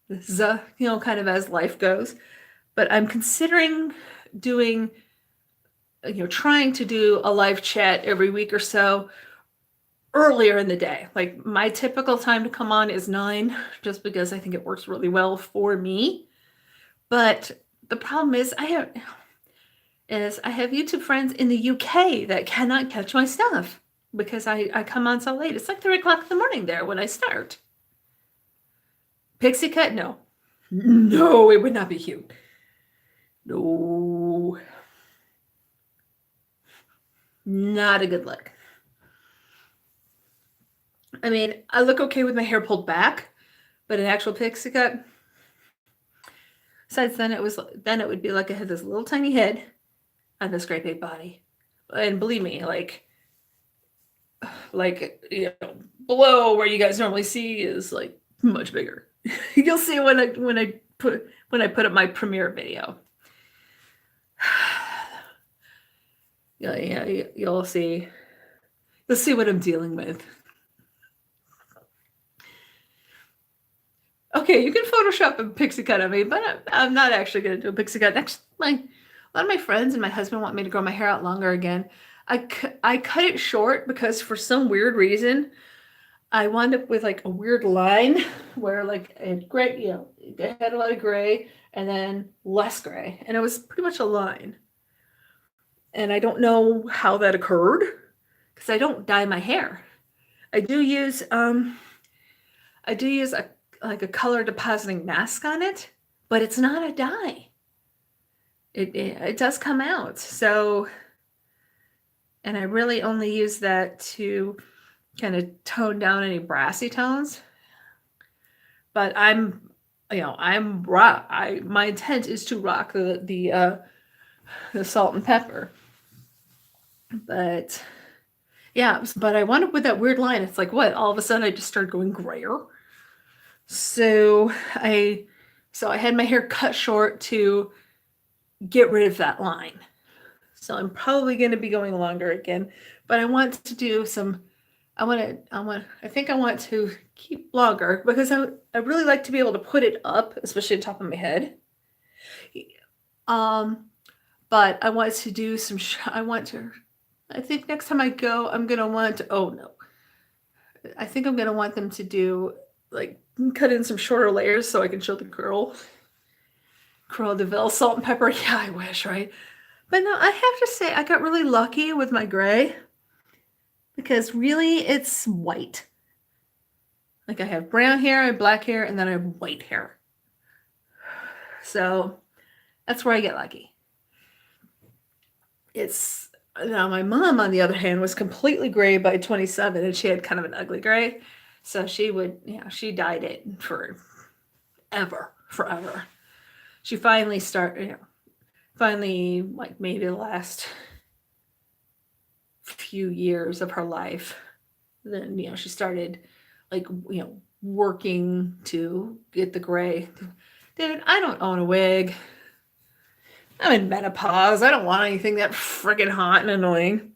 This is kind of as life goes, but I'm considering doing, trying to do a live chat every week or so earlier in the day. Like my typical time to come on is 9, just because I think it works really well for me. But the problem is I have YouTube friends in the UK that cannot catch my stuff because I come on so late. It's like 3 o'clock in the morning there when I start. Pixie cut? No, it would not be cute. No, not a good look. I mean, I look okay with my hair pulled back, but an actual pixie cut. Besides, then it would be like I had this little tiny head on this great big body, and believe me, like below where you guys normally see is like much bigger. You'll see when I put up my premiere video. Yeah, you'll see what I'm dealing with. Okay, you can Photoshop a pixie cut of me, but I'm not actually going to do a pixie cut. Next, a lot of my friends and my husband want me to grow my hair out longer again. I cut it short because for some weird reason, I wound up with like a weird line where like it gray, it had a lot of gray and then less gray, and it was pretty much a line. And I don't know how that occurred because I don't dye my hair. I do use a color depositing mask on it, but it's not a dye. It does come out. So, and I really only use that to kind of tone down any brassy tones. But my intent is to rock the salt and pepper. But yeah, but I wound up with that weird line. It's like, what? All of a sudden I just started going grayer. So I had my hair cut short to get rid of that line. So I'm probably going to be going longer again, but I want to do some I think I want to keep longer because I really like to be able to put it up, especially on top of my head. Um, but I want to do some, I think next time I go, I'm going to want to, oh no. I think I'm going to want them to do, like, cut in some shorter layers so I can show the curl de Vil, salt and pepper. Yeah, I wish, right? But no, I have to say, I got really lucky with my gray because really it's white. Like I have brown hair, I have black hair, and then I have white hair. So that's where I get lucky. It's now my mom, on the other hand, was completely gray by 27, and she had kind of an ugly gray. So she would, she dyed it forever. She finally started, finally, like maybe the last few years of her life, then she started like working to get the gray. Dude, I don't own a wig. I'm in menopause. I don't want anything that friggin' hot and annoying.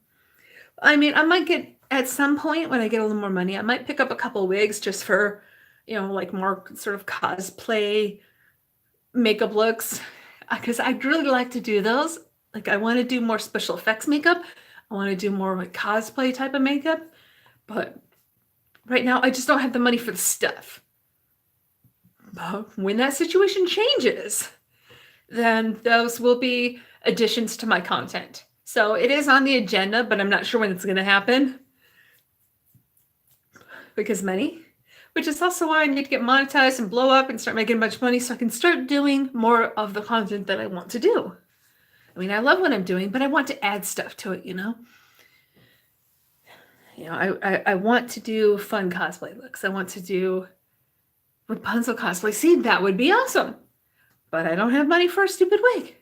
I mean, I might get, at some point when I get a little more money, I might pick up a couple wigs just for, like more sort of cosplay makeup looks. Because I'd really like to do those. Like, I want to do more special effects makeup. I want to do more like cosplay type of makeup. But right now, I just don't have the money for the stuff. But when that situation changes, then those will be additions to my content. So it is on the agenda, but I'm not sure when it's going to happen. Because money, which is also why I need to get monetized and blow up and start making a bunch of money so I can start doing more of the content that I want to do. I mean, I love what I'm doing, but I want to add stuff to it, I want to do fun cosplay looks. I want to do Rapunzel cosplay. See, that would be awesome. But I don't have money for a stupid wig.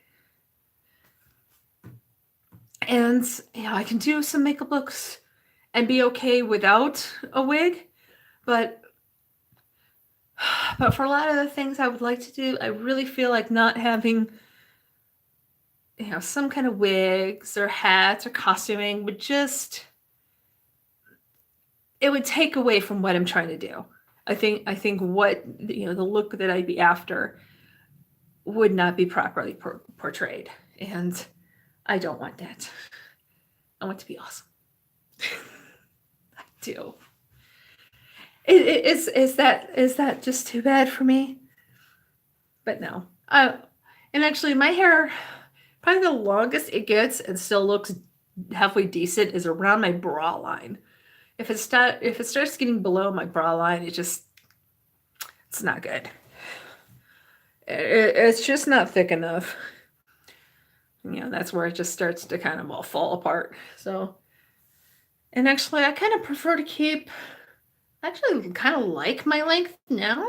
And, I can do some makeup looks and be okay without a wig. But for a lot of the things I would like to do, I really feel like not having, some kind of wigs or hats or costuming would just, it would take away from what I'm trying to do. I think what, the look that I'd be after would not be properly portrayed. And I don't want that. I want to be awesome. I do. Is that just too bad for me? But no. And actually my hair, probably the longest it gets and still looks halfway decent is around my bra line. If it starts getting below my bra line, it's not good. It's just not thick enough. That's where it just starts to kind of all fall apart. So, and actually I kind of prefer to keep, actually kind of like my length now,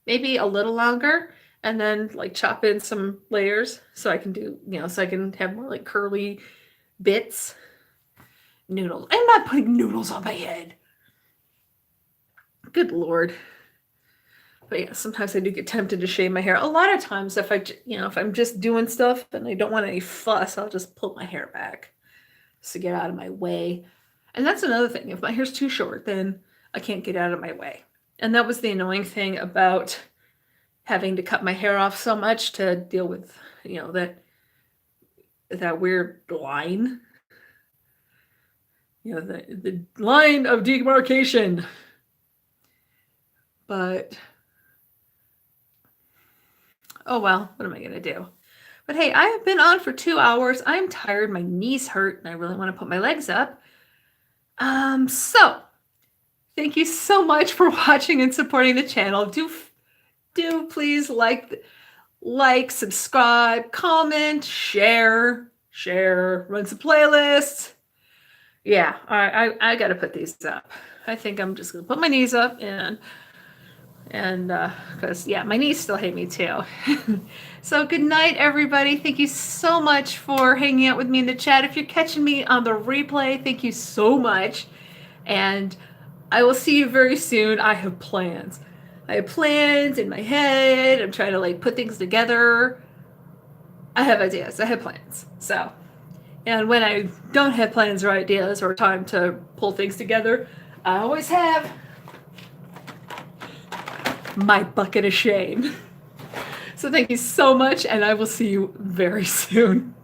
maybe a little longer, and then like chop in some layers so I can do, so I can have more like curly bits. Noodles. I'm not putting noodles on my head. Good Lord. But yeah, sometimes I do get tempted to shave my hair. A lot of times if I'm just doing stuff and I don't want any fuss, I'll just pull my hair back just to get out of my way. And that's another thing. If my hair's too short, then I can't get out of my way. And that was the annoying thing about having to cut my hair off so much to deal with, that weird line. The line of demarcation. But oh well, what am I going to do? But hey, I have been on for 2 hours. I'm tired. My knees hurt and I really want to put my legs up. So thank you so much for watching and supporting the channel. Do please like, subscribe, comment, share, run some playlists. Yeah, I got to put these up. I think I'm just going to put my knees up and because my knees still hate me too. So good night, everybody. Thank you so much for hanging out with me in the chat. If you're catching me on the replay, thank you so much. And I will see you very soon. I have plans. I have plans in my head. I'm trying to put things together. I have ideas. I have plans. So, and when I don't have plans or ideas or time to pull things together, I always have. My bucket of shame. So thank you so much, and I will see you very soon.